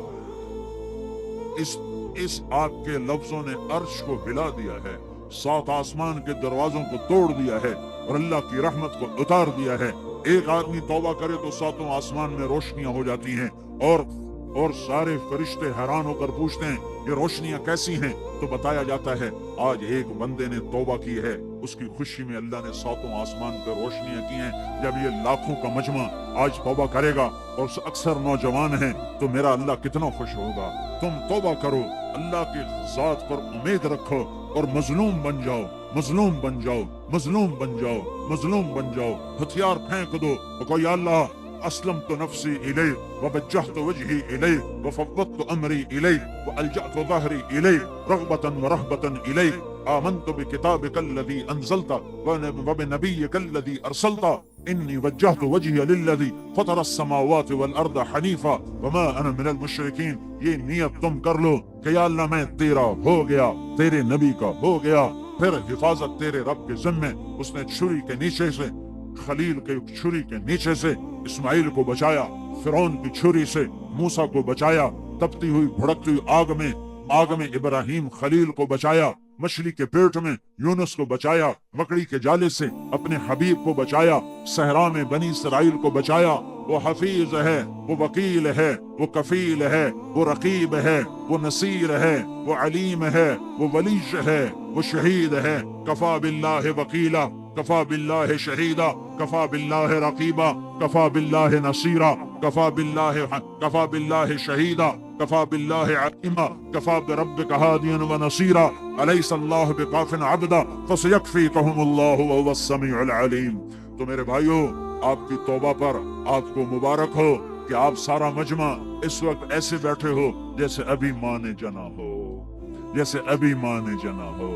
इस आग के लफ्जों ने अर्श को हिला दिया है, 7 आसमान के दरवाजों को तोड़ दिया है और अल्लाह की रहमत को उतार दिया है। एक आदमी तौबा करे तो 7 आसमान में रोशनियां हो जाती हैं और सारे फरिश्ते हैरान होकर पूछते हैं ये रोशनियां कैसी हैं? तो बताया जाता है आज एक बंदे ने तौबा की है, उसकी खुशी में अल्लाह ने 7 आसमान पर रोशनियां की हैं। जब ये लाखों का मजमा आज तौबा करेगा और अक्सर नौजवान हैं तो मेरा अल्लाह कितना खुश होगा। तुम तौबा करो, अल्लाह की जात पर उम्मीद रखो और मजलूम बन जाओ, मजलूम बन जाओ, मजलूम बन जाओ, मजलूम बन जाओ। हथियार फेंक दो, कोई अल्लाह अस्लमतु नफ्सी इलैक ववज्जहतु वजही इलैक वफव्वदतु अमरी इलैक वअलजअतु ज़हरी इलैक रग़बतन व रहबतन इलैक आमन्तु बिकिताबिकल्लज़ी अंज़लता व बिनबिय्यिकल्लज़ी अरसलता इन्नी वज्जहतु वजहिय लिल्लज़ी फ़तरस्समावाति वल अर्द हनीफ़ा वमा अना मिनल मुशरिकीन। ये नियत तुम कर लो कि या अल्लाह मैं तेरा हो गया, तेरे नबी का हो गया, फिर हिफाजत तेरे रब के ज़िम्मे। उसने छुरी के नीचे से, खलील के छुरी के नीचे से इस्माइल को बचाया, फिरौन की छुरी से मूसा को बचाया, तपती हुई भड़कती हुई आग में इब्राहिम खलील को बचाया, मछली के पेट में यूनुस को बचाया, मकड़ी के जाले से अपने हबीब को बचाया, सहरा में बनी इसराइल को बचाया। वो हफीज है, वो वकील है, वो कफील है, वो रकीब है, वो नसीर है, वो अलीम है, वो वलीश है, वो शहीद है। कफा बिल्लाह वकीला, कफा बिल्लाह शहीदा, कफा बिल्लाह रकीबा, कफा बिल्लाह नसीरा, कफा बिल्लाह शहीदा, कफा बिल्लाह अलीमा, कफा बिरब्बिका हादियन व नसीरा, अलैहिस्सलाहु बिकाफिन अब्दा फसयकफीकहुमुल्लाहु व हुवस समीउल अलीम। तो मेरे भाइयों, आपकी तौबा पर आपको मुबारक हो कि आप सारा मजमा इस वक्त ऐसे बैठे हो जैसे अभी माँ ने जना हो, जैसे अभी माँ ने जना हो,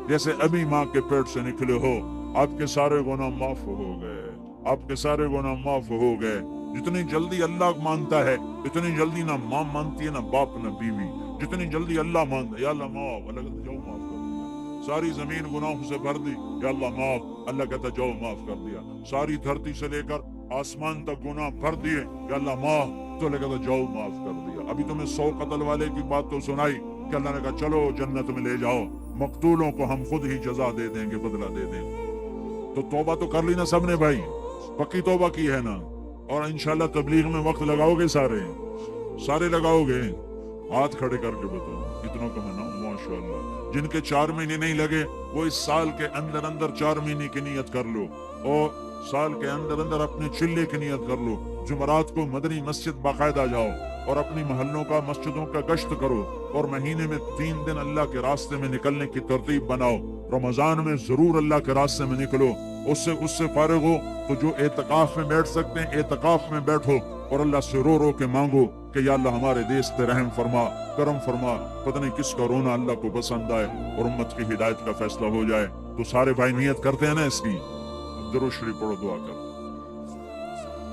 जैसे अभी माँ के पेट से निकले हो। आपके सारे गुनाह माफ हो गए, आपके सारे गुनाह माफ हो गए। जितनी जल्दी अल्लाह मानता है इतनी जल्दी ना माँ मानती है, ना बाप ना बीवी। जितनी जल्दी अल्लाह मानता है, या अल्लाह माफ, अल्लाह कहता जाओ माफ कर दिया। सारी जमीन गुनाहों से भर दी, या अल्लाह माफ, अल्लाह कहता जाओ माफ कर दिया। सारी धरती से लेकर आसमान तक गुनाह भर दिए, या अल्लाह माफ, तो अल्लाह कहता जाओ माफ कर दिया। अभी तुम्हें 100 कत्ल वाले की बात तो सुनाई कि अल्लाह ने कहा चलो जन्नत में ले जाओ, मकतूलों को हम खुद ही जजा दे देंगे, बदला दे देंगे। तो तौबा तो कर ली ना सबने भाई, पक्की तौबा की है ना। और इंशाल्लाह तबलीग में वक्त लगाओगे, सारे लगाओगे। हाथ खड़े करके बताओ कितनों को है ना, माशाल्लाह। जिनके 4 महीने नहीं लगे वो इस साल के अंदर अंदर 4 महीने की नियत कर लो, और साल के अंदर अंदर अपने चिल्ले की नियत कर लो। जुमरात को मदनी मस्जिद बाकायदा जाओ और अपनी महल्लों का मस्जिदों का गश्त करो, और महीने में 3 दिन अल्लाह के रास्ते में निकलने की तरतीब बनाओ। रमजान में जरूर अल्लाह के रास्ते में निकलो। उससे फारिग हो तो जो एतकाफ में बैठ सकते हैं एतकाफ में बैठो, और अल्लाह से रो रो के मांगो कि या अल्लाह हमारे देश पे रहम फरमा, करम फरमा। पता नहीं किसका रोना अल्लाह को पसंद आए और उम्मत की हिदायत का फैसला हो जाए। तो सारे भाई नियत करते हैं ना इसकी। दरूद शरीफ पढ़ो, दुआ कर।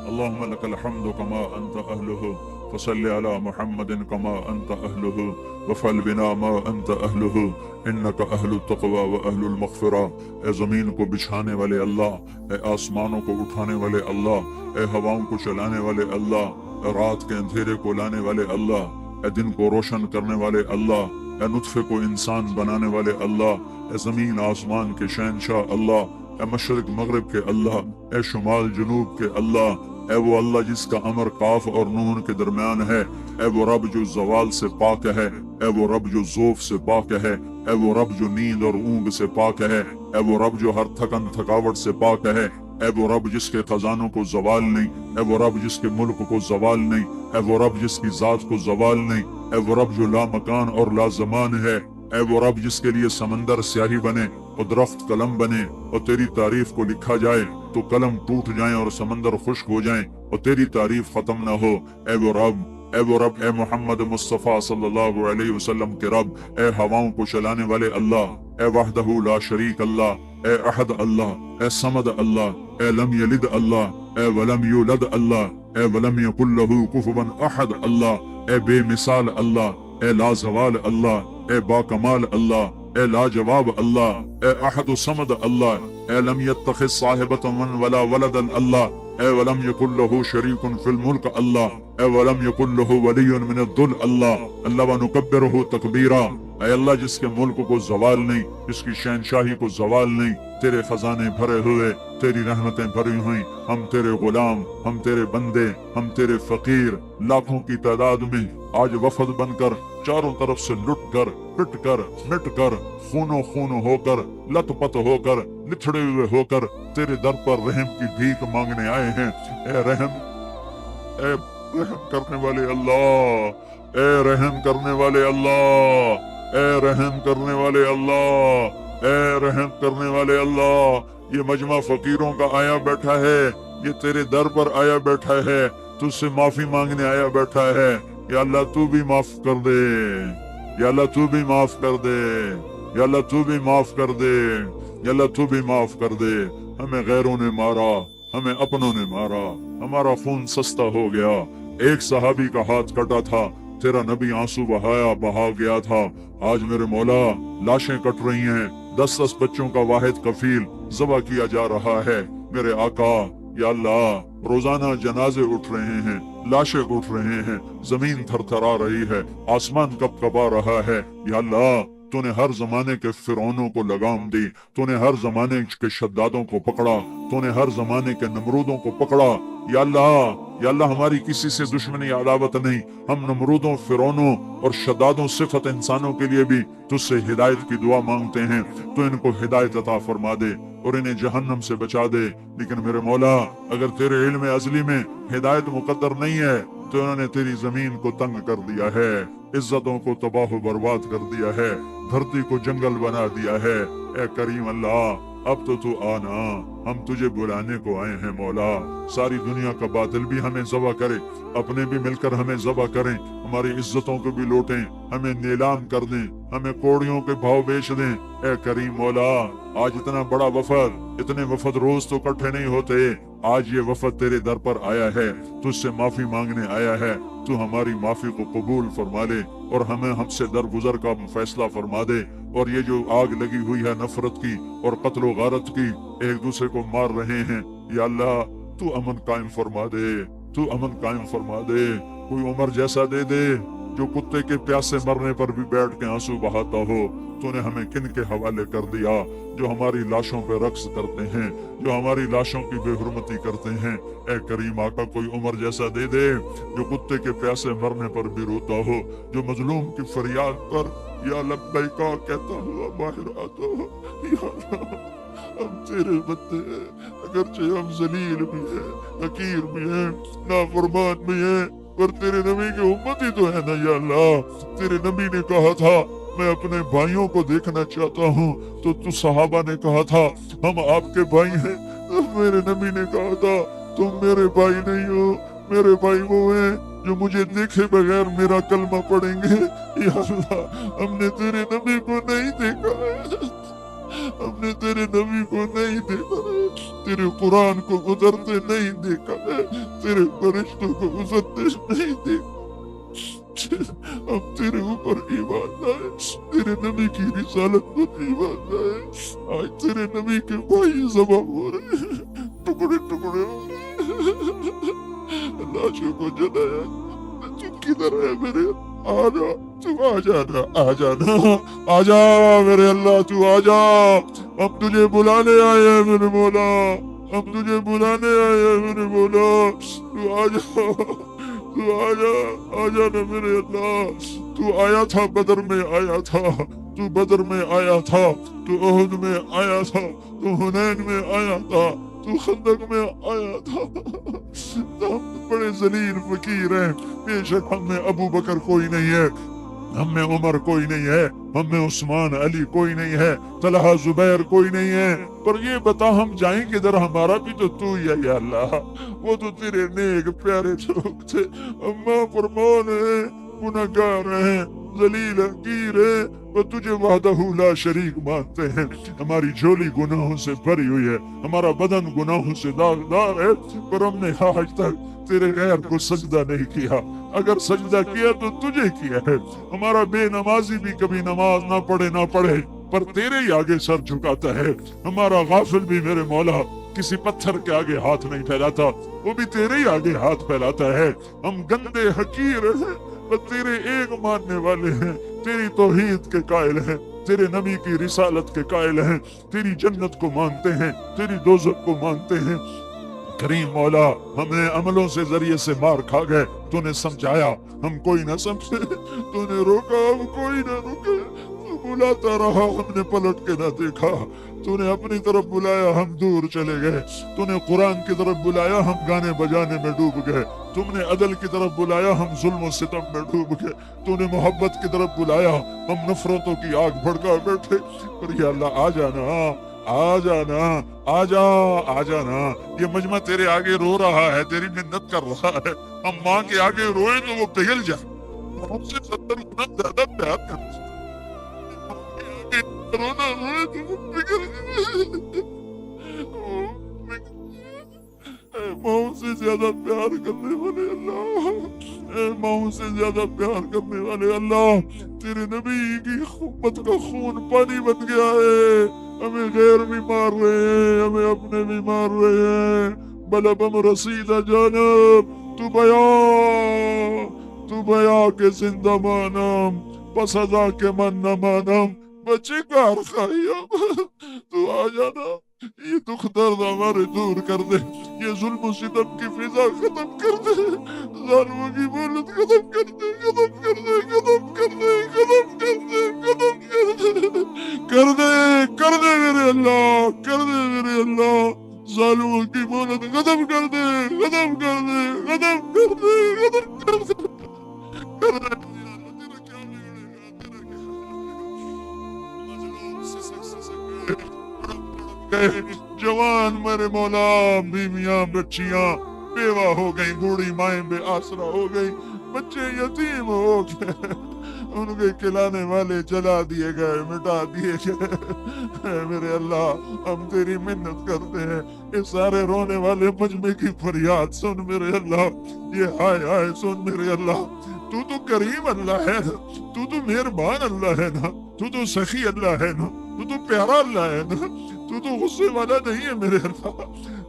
अल्लाहुम्मा लकल हम्दु कमा अंत अहलुहु फसल्लि अला मुहम्मदिन कमा अंत अहलुहु वफल बिना मा अंत अहलुहु इन्नका अहलुत तक़वा व अहलुल मग़फ़िरा। ए ज़मीन को बिछाने वाले अल्लाह, ए आसमानों को उठाने वाले अल्लाह, ए हवाओं को चलाने वाले अल्लाह, ए रात के अंधेरे को लाने वाले अल्लाह, ए दिन को रोशन करने वाले अल्लाह, ए नुत्फ़े को इंसान बनाने वाले अल्लाह, ए ज़मीन आसमान के शहंशाह अल्लाह, ए मशरिक मगरिब के अल्लाह, ए शुमाल जुनूब के अल्लाह, ए वो अल्लाह जिसका अमर काफ और नून के दरमियान है, ए वो रब जो जवाल से पाक है, ए वो रब जो ज़ोफ से पाक है, ए वो रब जो नींद और ऊंग से पाक है, ए वो रब जो हर थकन थकावट से पाक है, ए वो रब जिसके खजानों को जवाल नहीं, ए वो रब जिसके मुल्क को जवाल नहीं, ए वो रब जिसकी जात को जवाल नहीं, ए वो रब जो लामकान और लाजमान है, ए वो रब जिसके लिए समंदर स्याही बने और दरख्त कलम बने, और तेरी तारीफ को लिखा जाए तो कलम टूट जाए और समंदर खुश्क हो जाए और तेरी तारीफ खत्म ना हो। ए वो रब, ए वो रब, ए मोहम्मद मुस्तफ़ा सल्लल्लाहु अलैहि वसल्लम के रब, ए हवाओं को चलाने वाले अल्लाह, ए वहदहू ला शरीक अल्लाह, ए अहद अल्लाह, ए समद अल्लाह, ए लम यलिद अल्लाह, ए वलम यूलद अल्लाह, ए वलम यकुल लहू कुफुवन अहद अल्लाह, ए बेमिसाल अल्लाह, ए लाजवाल अल्लाह, ए बाकमाल अल्लाह, ए लाजवाब अल्लाह, ए अहद समद अल्लाह, ए लम यत्तखिज़ साहिबतन वला वलदन अल्लाह, ए वलम यकुल लहू शरीकुन फिल मुल्क अल्लाह, ए वलम यकुल लहू वलियुन मिनद्दुल अल्लाह, अल्लाह व नुकब्बिरुहु तकबीरा। ऐ अल्लाह जिसके मुल्क को जवाल नहीं, जिसकी शहनशाही को जवाल नहीं, तेरे खजाने भरे हुए, तेरी रहमतें भरी हुई, हम तेरे गुलाम, हम तेरे बंदे, हम तेरे फकीर लाखों की तादाद में आज वफद बनकर चारों तरफ से लुट कर, पिट कर, मिट कर, खूनो खून होकर, लथपथ होकर, लिथड़े हुए होकर तेरे दर पर रहम की भीख मांगने आए हैं। ए रहम करने वाले अल्लाह, ए रहम करने वाले अल्लाह, ए रहम करने वाले अल्लाह, ए रहम करने वाले अल्लाह। ये मजमा फकीरों का आया बैठा है, ये तेरे दर पर आया बैठा है, तुझसे माफी मांगने आया बैठा है। या अल्लाह तू भी माफ कर दे, या अल्लाह तू भी माफ कर दे, या अल्लाह तू भी माफ कर दे, या अल्लाह तू भी माफ कर दे। हमें गैरों ने मारा, हमें अपनों ने मारा, हमारा खून सस्ता हो गया। एक सहाबी का हाथ कटा था, तेरा नबी आंसू बहा गया था। आज मेरे मौला लाशें कट रही हैं, 10-10 बच्चों का वाहिद कफील ज़बह किया जा रहा है। मेरे आका या अल्लाह रोजाना जनाजे उठ रहे हैं, लाशें उठ रहे हैं, जमीन थरथरा रही है, आसमान कपकपा रहा है। या अल्लाह, तूने हर जमाने के फिरौनों को लगाम दी, तूने हर जमाने के शद्दादों को पकड़ा, तूने हर जमाने के नमरूदों को पकड़ा। या अल्लाह, हमारी किसी से दुश्मनी अदावत नहीं, हम नमरूदों, फिरौनों और शद्दादों सिफत इंसानों के लिए भी तुझसे हिदायत की दुआ मांगते हैं। तो इनको हिदायत अता फरमा दे और इन्हें जहन्नम से बचा दे। लेकिन मेरे मौला, अगर तेरे इल्म अज़ली में हिदायत मुकद्दर नहीं है तो इन्होंने तेरी जमीन को तंग कर दिया है, इज्जतों को तबाह बर्बाद कर दिया है, धरती को जंगल बना दिया है। ए करीम अल्लाह, अब तो तू आना, हम तुझे बुलाने को आए हैं मौला। सारी दुनिया का बातिल भी हमें ज़बा करे, अपने भी मिलकर हमें ज़बा करें, हमारी इज्जतों को भी लौटें, हमें नीलाम कर दें, हमें कोड़ियों के भाव बेच दें। ए करीम मौला, आज इतना बड़ा वफद, इतने वफद रोज तो इकट्ठे नहीं होते, आज ये वफद तेरे दर पर आया है, तुझसे माफी मांगने आया है। तू हमारी माफी को कबूल फरमा ले और हमें हमसे दरगुजर का फैसला फरमा दे। और ये जो आग लगी हुई है नफरत की और कत्ल व गारत की, एक दूसरे को मार रहे हैं, या अल्लाह तू अमन कायम फरमा दे, तू अमन कायम फरमा दे। कोई उमर जैसा दे दे जो कुत्ते के प्यासे मरने पर भी बैठ के आंसू बहाता हो। तूने हमें किन के हवाले कर दिया जो हमारी लाशों पे रक्स करते हैं, जो हमारी लाशों की बेहुरमती करते हैं। ए करीम आका, कोई उमर जैसा दे दे जो कुत्ते के प्यासे मरने पर भी रोता हो, जो मजलूम की फरियाद पर या लब्बैका कहता हुआ बाहर आता हो। या अल्लाह, हम तेरे बंदे हैं, अगरचे हम जलील भी हैं, हकीर भी हैं, नाफरमान भी हैं, पर तेरे नबी की उम्मत ही तो है ना। या अल्लाह, तेरे नबी ने कहा था मैं अपने भाइयों को देखना चाहता हूँ, तो तू सहाबा ने कहा था हम आपके भाई हैं। मेरे नबी ने कहा था तुम मेरे भाई नहीं हो, मेरे भाई वो हैं जो मुझे देखे बगैर मेरा कलमा पढ़ेंगे। या अल्लाह, हमने तेरे नबी को नहीं देखा है, हमने तेरे नबी को नहीं देखा है, तेरे कुरान को गुजरते नहीं देखा है, तेरे फरिश्तों को गुजरते नहीं देखा। हम तेरे ऊपर ईमान लाए, तेरे नबी की रिसालत पर ईमान लाए। आज तेरे नबी के भाई ज़बा हो रहे हैं, टुकड़े टुकड़े हो रहे हैं, लाशों को जलाया। तू किधर है मेरे? आजा, तू आ जाना, आ जाना, आ जा मेरे अल्लाह, तू आ जा। हम तुझे बुलाने आए हैं मेरे मौला, हम तुझे बुलाने आए हैं मेरे मौला। तू आ जा, तू आजा ना मेरे अल्लाह। तू आया था, बदर में आया था, तू बदर में आया था, तू उहद में आया था, तू हुनैन में आया था, तू खंदक में आया था। तो हम बड़े जलील फकीर हैं, बेशक हम में अबू बकर कोई नहीं है, हम में उमर कोई नहीं है, हम में उस्मान अली कोई नहीं है, तलहा जुबैर कोई नहीं है, पर ये बता हम जाएं किधर? हमारा भी तो तू ही है या अल्लाह। वो तो तेरे नेक प्यारे लोग थे, अम्मा फरमान है, गुनहगार हैं, जलील हकीर है, वो तुझे वहदहू ला शरीक मानते हैं। हमारी झोली गुनाहों से भरी हुई है, हमारा बदन गुनाहों से दागदार है, पर हमने आज तक तेरे गैर को सजदा नहीं किया। अगर सजदा किया तो तुझे किया है। हमारा बेनमाजी भी कभी नमाज ना पढ़े पर तेरे ही आगे सर झुकाता है। हमारा गाफिल भी मेरे मौला किसी पत्थर के आगे हाथ नहीं फैलाता, वो भी तेरे ही आगे हाथ फैलाता है। हम गंदे हकीर हैं, पर तेरे एक मानने वाले हैं, तेरी तौहीद के कायल हैं, तेरे नबी की रिसालत के कायल हैं, तेरी जन्नत को मानते हैं, तेरी दोज़ख को मानते हैं। करीम मौला, हमने अमलों से जरिए से मार खा गए, तूने समझाया हम कोई ना समझे, तूने रोका हम कोई ना रुके, तू बुलाता रहा हमने पलट के ना देखा, तूने अपनी तरफ बुलाया हम दूर चले गए, तूने कुरान की तरफ बुलाया हम गाने बजाने में डूब गए, तुमने अदल की तरफ बुलाया हम जुल्म और सितम में डूब गए, तूने मोहब्बत की तरफ बुलाया हम नफरतों की आग भड़का बैठे। पर या अल्लाह, आ जाना, आ जाना, आ जा, आ जाना। ये मजमा तेरे आगे रो रहा है, तेरी मिन्नत कर रहा है। हम माँ के आगे रोए तो वो पिघल जाए, हमसे 70 गुना ज्यादा प्यार करते, रोना रोए तो वो पिघल जाए। माँ से ज्यादा प्यार करने वाले अल्लाह, माँ से ज्यादा प्यार करने वाले अल्लाह, तेरे नबी की उम्मत का खून पानी बन गया है। हमें गैर भी मार रहे हैं, हमें अपने भी मार रहे हैं, अकबल बम रसीदा जानब तू बया के जिंदा मानम पसदा के मन न मानम बच्चे कार खाइम तू आ जाना ये दुख दर्द हमारे दूर कर दे ये जुल्म सितम की फिजा खत्म कर दे जालिमों की मोहलत खत्म कर दे खत्म कर दे खत्म कर दे खत्म कर दे खत्म कर दे मेरे अल्लाह कर दे मेरे अल्लाह जालिमों की मोहलत खत्म कर दे खत्म कर दे खत्म कर दे खत्म कर दे कर दे तेरा क्या बिगड़ेगा तेरा क्या जवान मेरे मौला बीवियां बच्चियां बेवा हो गई बूढ़ी माएं बेआसरा हो गई बच्चे यतीम हो गए उनके खिलाने वाले जला दिए गए मिटा दिए गए मेरे अल्लाह हम तेरी मिन्नत करते हैं इस सारे रोने वाले मजमे की फरियाद सुन मेरे अल्लाह ये हाय हाय सुन मेरे अल्लाह तू तो करीम अल्लाह है ना तू तो मेहरबान अल्लाह है ना तू तो सखी अल्लाह है ना तू तो प्यारा अल्लाह है ना तू तो गुस्से वाला नहीं है मेरे अल्लाह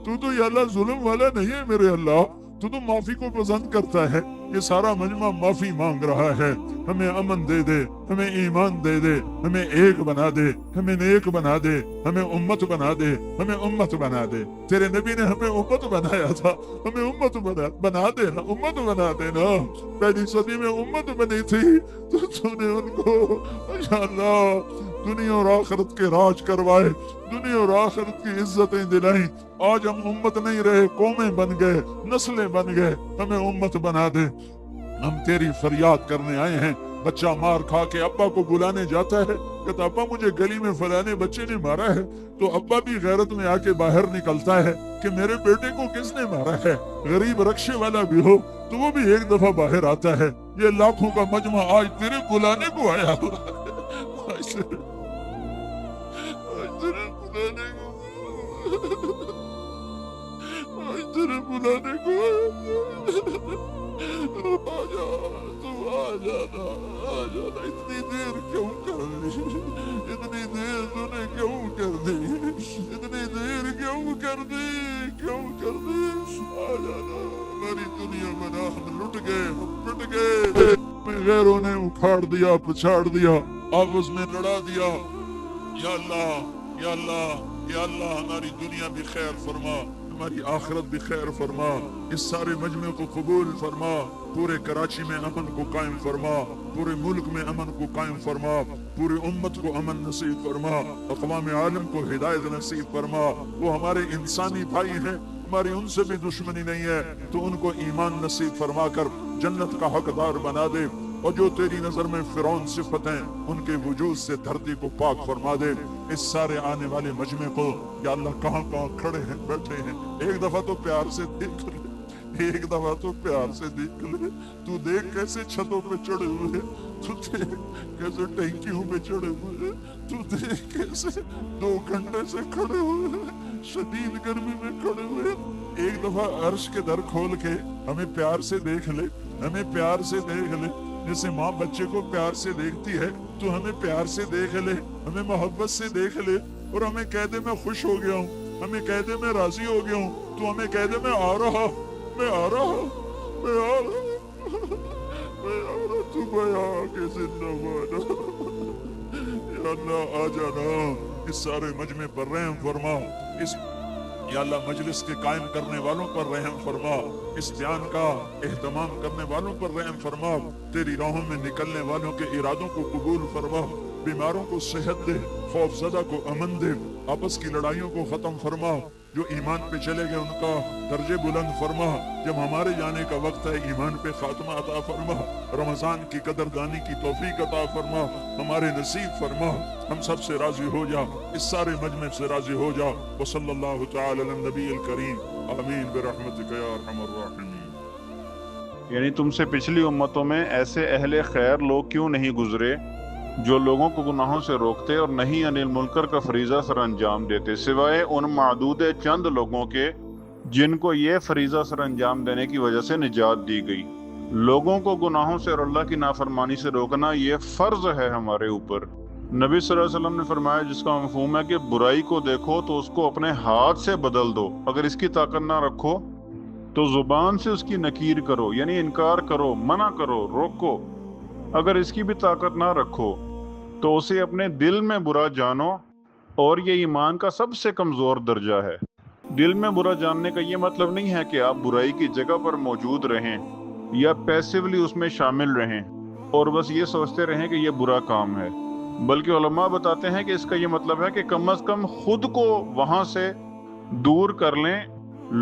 तू तो या अल्लाह जुल्म वाला नहीं है मेरे अल्लाह तू तो माफी को पसंद करता है ये सारा मजमा माफी मांग रहा है हमें अमन दे दे हमें ईमान दे दे हमें एक बना दे हमें नेक बना दे हमें उम्मत बना दे हमें उम्मत बना दे तेरे नबी ने हमें उम्मत बनाया था हमें उम्मत बना दे ना उम्मत बना दे ना पहली सदी में उम्मत बनी थी तो तूने उनको या अल्लाह दुनिया और आखिरत के राज करवाए दुनिया और आखिरत की इज्जतें दिलाई आज हम उम्मत नहीं रहे कौमें बन गए नस्लें बन गए हमें उम्मत बना दे हम तेरी फरियाद करने आए हैं बच्चा मार खा के अब्बा को बुलाने जाता है कहता अब्बा मुझे गली में फलाने बच्चे ने मारा है तो अब्बा भी गैरत में आके बाहर निकलता है कि मेरे बेटे को किसने मारा है गरीब रक्शे वाला भी हो तो वो भी एक दफा बाहर आता है ये लाखों का मजमा आज तेरे बुलाने को आया आज तेरे बुलाने को आजा तू आ जाना इतनी देर क्यों कर दी इतनी देर तूने क्यों कर दी इतनी देर क्यों कर दी आ जाना हमारी दुनिया बना हम लुट गए गैरों ने उखाड़ दिया पछाड़ दिया आपस में लड़ा दिया या अल्लाह या अल्लाह या अल्लाह हमारी दुनिया भी खैर फरमा हमारी आखिरत भी खैर फरमा इस सारे मजमे को कबूल फरमा पूरे कराची में अमन को कायम फरमा पूरे मुल्क में अमन को कायम फरमा पूरी उम्मत को अमन नसीब फरमा अक़वाम आलम को हिदायत नसीब फरमा वो हमारे इंसानी भाई हैं हमारी उनसे भी दुश्मनी नहीं है तो उनको ईमान नसीब फरमा कर जन्नत का हकदार बना दे और जो तेरी नजर में फिरौन सिफत हैं उनके वजूद से धरती को पाक फरमा दे इस सारे आने वाले मजमे को या अल्लाह कहाँ खड़े हैं बैठे हैं एक दफा तो प्यार से देख ले एक दफा तो प्यार से देख ले तू देख कैसे छतों पे चढ़े हुए तू देख कैसे टैंकियों पे चढ़े हुए तू देख कैसे 2 घंटे से खड़े हुए शदीद गर्मी में खड़े हुए एक दफा अर्श के दर खोल के हमें प्यार से देख ले हमें प्यार से देख ले जैसे माँ बच्चे को प्यार से देखती है तो हमें प्यार से देख ले हमें मोहब्बत से देख ले और हमें कह दे मैं खुश हो गया हूँ हमें कह दे मैं राजी हो गया हूँ तो हमें कह दे मैं आ रहा मैं आ रहा मैं आ रहा मैं आ रहा तू बया के जिंदा माना या अल्लाह आ जाना इस सारे मजमे पर रहम फरमा इस या अल्लाह मजलिस के कायम करने वालों पर रहम फरमा इस बयान का एहतमाम करने वालों पर रहम फरमा तेरी राहों में निकलने वालों के इरादों को कबूल फरमा बीमारों को सेहत दे खौफजदा को अमन दे आपस की लड़ाइयों को खत्म फरमा जो ईमान पे चले गए उनका दर्जे बुलंद फरमा जब हमारे जाने का वक्त है ईमान पे खात्मा अता फरमा रमजान की कदरदानी की तौफीक अता फरमा हमारे नसीब फरमा हम सब से राजी हो जा इस सारे मजमे से राजी हो जा व सल्लल्लाहु तआला अला नबील करीम आमीन बिरहमतिका या अरहमर राहिमीन। यानी तुमसे पिछली उम्मतों में ऐसे अहले खैर लोग क्यों नहीं गुजरे जो लोगों को गुनाहों से रोकते और नहीं अनिल मुनकर का फरीजा सर अंजाम देते सिवाय उन मादूद चंद लोगों के जिनको ये फरीजा सर अंजाम देने की वजह से निजात दी गई। लोगों को गुनाहों से और अल्लाह की नाफरमानी से रोकना ये फर्ज है हमारे ऊपर। नबी सल्लल्लाहु अलैहि वसल्लम ने फरमाया, जिसका मफहूम है कि बुराई को देखो तो उसको अपने हाथ से बदल दो, अगर इसकी ताकत ना रखो तो जुबान से उसकी नकीर करो, यानी इनकार करो, मना करो, रोको। अगर इसकी भी ताकत ना रखो तो उसे अपने दिल में बुरा जानो, और ये ईमान का सबसे कमज़ोर दर्जा है। दिल में बुरा जानने का ये मतलब नहीं है कि आप बुराई की जगह पर मौजूद रहें या पैसिवली उसमें शामिल रहें और बस ये सोचते रहें कि ये बुरा काम है, बल्कि उलमा बताते हैं कि इसका ये मतलब है कि कम से कम खुद को वहाँ से दूर कर लें।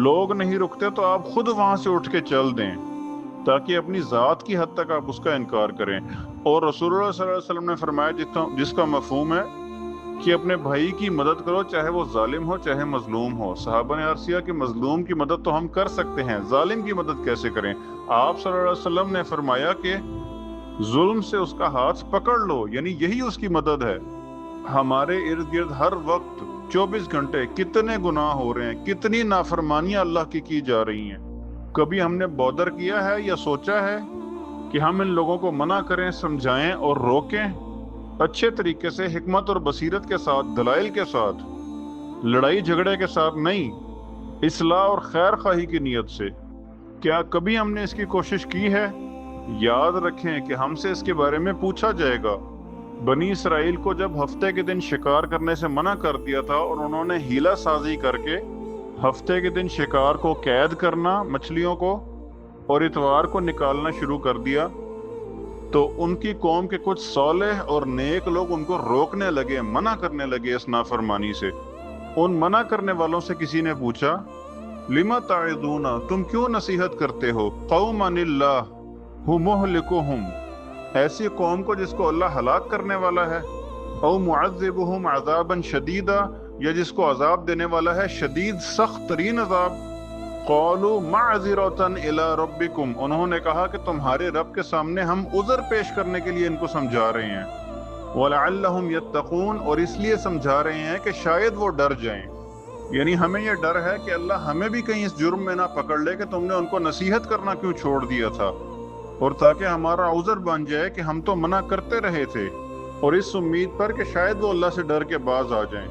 लोग नहीं रुकते तो आप खुद वहाँ से उठ के चल दें, ताकि अपनी ज़ात की हद तक आप उसका इनकार करें। और रसूलुल्लाह सल्लल्लाहु अलैहि वसल्लम ने फरमाया, जिसका मफहूम है कि अपने भाई की मदद करो, चाहे वो जालिम हो चाहे मजलूम हो। सहाबा ने अर्ज़ किया कि मजलूम की मदद तो हम कर सकते हैं, जालिम की मदद कैसे करें? आप सल्लल्लाहु अलैहि वसल्लम ने फरमाया कि जुल्म से उसका हाथ पकड़ लो, यानी यही उसकी मदद है। हमारे इर्द गिर्द हर वक्त 24 घंटे कितने गुनाह हो रहे हैं, कितनी नाफरमानियां अल्लाह की जा रही हैं। कभी हमने बॉदर किया है या सोचा है कि हम इन लोगों को मना करें, समझाएं और रोकें अच्छे तरीके से, हिकमत और बसीरत के साथ, दलाइल के साथ, लड़ाई झगड़े के साथ नहीं, इस्लाह और खैर खाही की नीयत से? क्या कभी हमने इसकी कोशिश की है? याद रखें कि हमसे इसके बारे में पूछा जाएगा। बनी इसराइल को जब हफ्ते के दिन शिकार करने से मना कर दिया था और उन्होंने हीला साजी करके हफ्ते के दिन शिकार को कैद करना, मछलियों को, और इतवार को निकालना शुरू कर दिया, तो उनकी कौम के कुछ सालेह और नेक लोग उनको रोकने लगे, मना करने लगे इस नाफरमानी से। उन मना करने वालों से किसी ने पूछा, लिमा ताइदूना, तुम क्यों नसीहत करते हो? कौमानिल्लाह हु मुहलिकुहुम, ऐसी कौम को जिसको अल्लाह हलाक करने वाला है, औ मुअज़्ज़िबुहुम अज़ाबन शदीदा, या जिसको अजाब देने वाला है शदीद सख्त तरीन अजाब। क़ालू मअज़िरतन इला रब्बिकुम, उन्होंने कहा कि तुम्हारे रब के सामने हम उज़र पेश करने के लिए इनको समझा रहे हैं। वलअल्लहुम यत्तक़ून, और इसलिए समझा रहे हैं कि शायद वो डर जाएं। यानी हमें ये डर है कि अल्लाह हमें भी कहीं इस जुर्म में ना पकड़ ले कि तुमने उनको नसीहत करना क्यों छोड़ दिया था, और ताकि हमारा उज़र बन जाए कि हम तो मना करते रहे थे, और इस उम्मीद पर कि शायद वो अल्लाह से डर के बाज आ जाएं।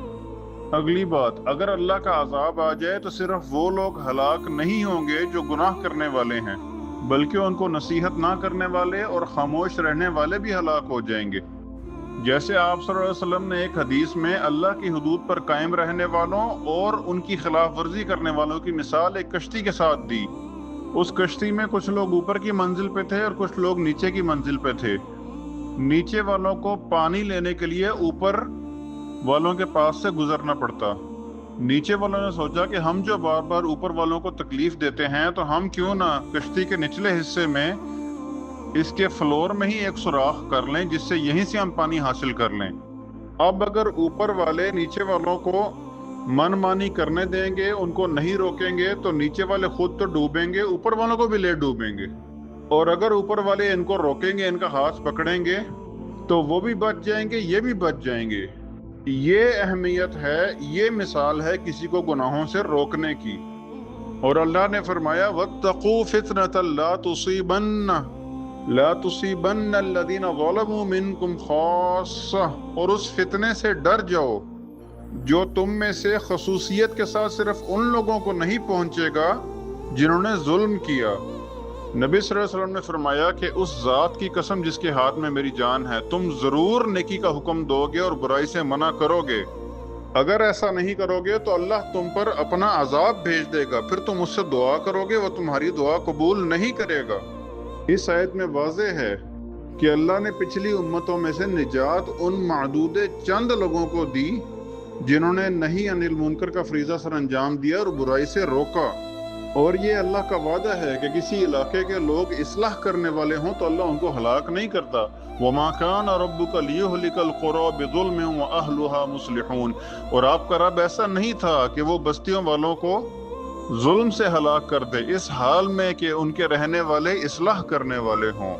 अगली बात, अगर अल्लाह का अजाब आ जाए तो सिर्फ वो लोग हलाक नहीं होंगे जो गुनाह करने वाले हैं, बल्कि उनको नसीहत ना करने वाले और खामोश रहने वाले भी हलाक हो जाएंगे। जैसे आप सल्लल्लाहु अलैहि वसल्लम ने एक हदीस में अल्लाह की हुदूद पर कायम रहने वालों और उनकी खिलाफ वर्जी करने वालों की मिसाल एक कश्ती के साथ दी। उस कश्ती में कुछ लोग ऊपर की मंजिल पे थे और कुछ लोग नीचे की मंजिल पे थे। नीचे वालों को पानी लेने के लिए ऊपर वालों के पास से गुजरना पड़ता। नीचे वालों ने सोचा कि हम जो बार बार ऊपर वालों को तकलीफ देते हैं, तो हम क्यों ना कश्ती के निचले हिस्से में इसके फ्लोर में ही एक सुराख कर लें, जिससे यहीं से हम पानी हासिल कर लें। अब अगर ऊपर वाले नीचे वालों को मनमानी करने देंगे, उनको नहीं रोकेंगे, तो नीचे वाले खुद तो डूबेंगे, ऊपर वालों को भी ले डूबेंगे। और अगर ऊपर वाले इनको रोकेंगे, इनका हाथ पकड़ेंगे, तो वो भी बच जाएंगे, ये भी बच जाएंगे। ये अहमियत है, ये मिसाल है किसी को गुनाहों से रोकने की। और अल्लाह ने फरमाया, वत्तक़ू फितनतन ला तुसीबन्न अल्लज़ीना ज़लमू मिनकुम ख़ास्सा, और उस फितने से डर जाओ जो तुम में से खसूसियत के साथ सिर्फ उन लोगों को नहीं पहुंचेगा जिन्होंने जुल्म किया। नबी सल्लल्लाहु अलैहि वसल्लम ने फरमाया कि उस ज़ात की कसम जिसके हाथ में मेरी जान है, तुम ज़रूर नेकी का हुक्म दोगे और बुराई से मना करोगे। अगर ऐसा नहीं करोगे तो अल्लाह तुम पर अपना अजाब भेज देगा, फिर तुम उससे दुआ करोगे, वो तुम्हारी दुआ कबूल नहीं करेगा। इस आयत में वाज़ेह है कि अल्लाह ने पिछली उम्मतों में से निजात उन मादूदे चंद लोगों को दी जिन्होंने नहीं अनिल मुनकर का फरीज़ा सर अंजाम दिया और बुराई से रोका। और ये अल्लाह का वादा है कि किसी इलाके के लोग इस्लाह करने वाले हों तो अल्लाह उनको हलाक नहीं करता। वमा कान रब्बुका लियुहलिकल क़ुरा बिज़ुल्मिन व अहलुहा मुस्लिहून, और आपका रब ऐसा नहीं था कि वो बस्तियों वालों को जुल्म से हलाक कर दे, इस हाल में कि उनके रहने वाले इस्लाह करने वाले हों।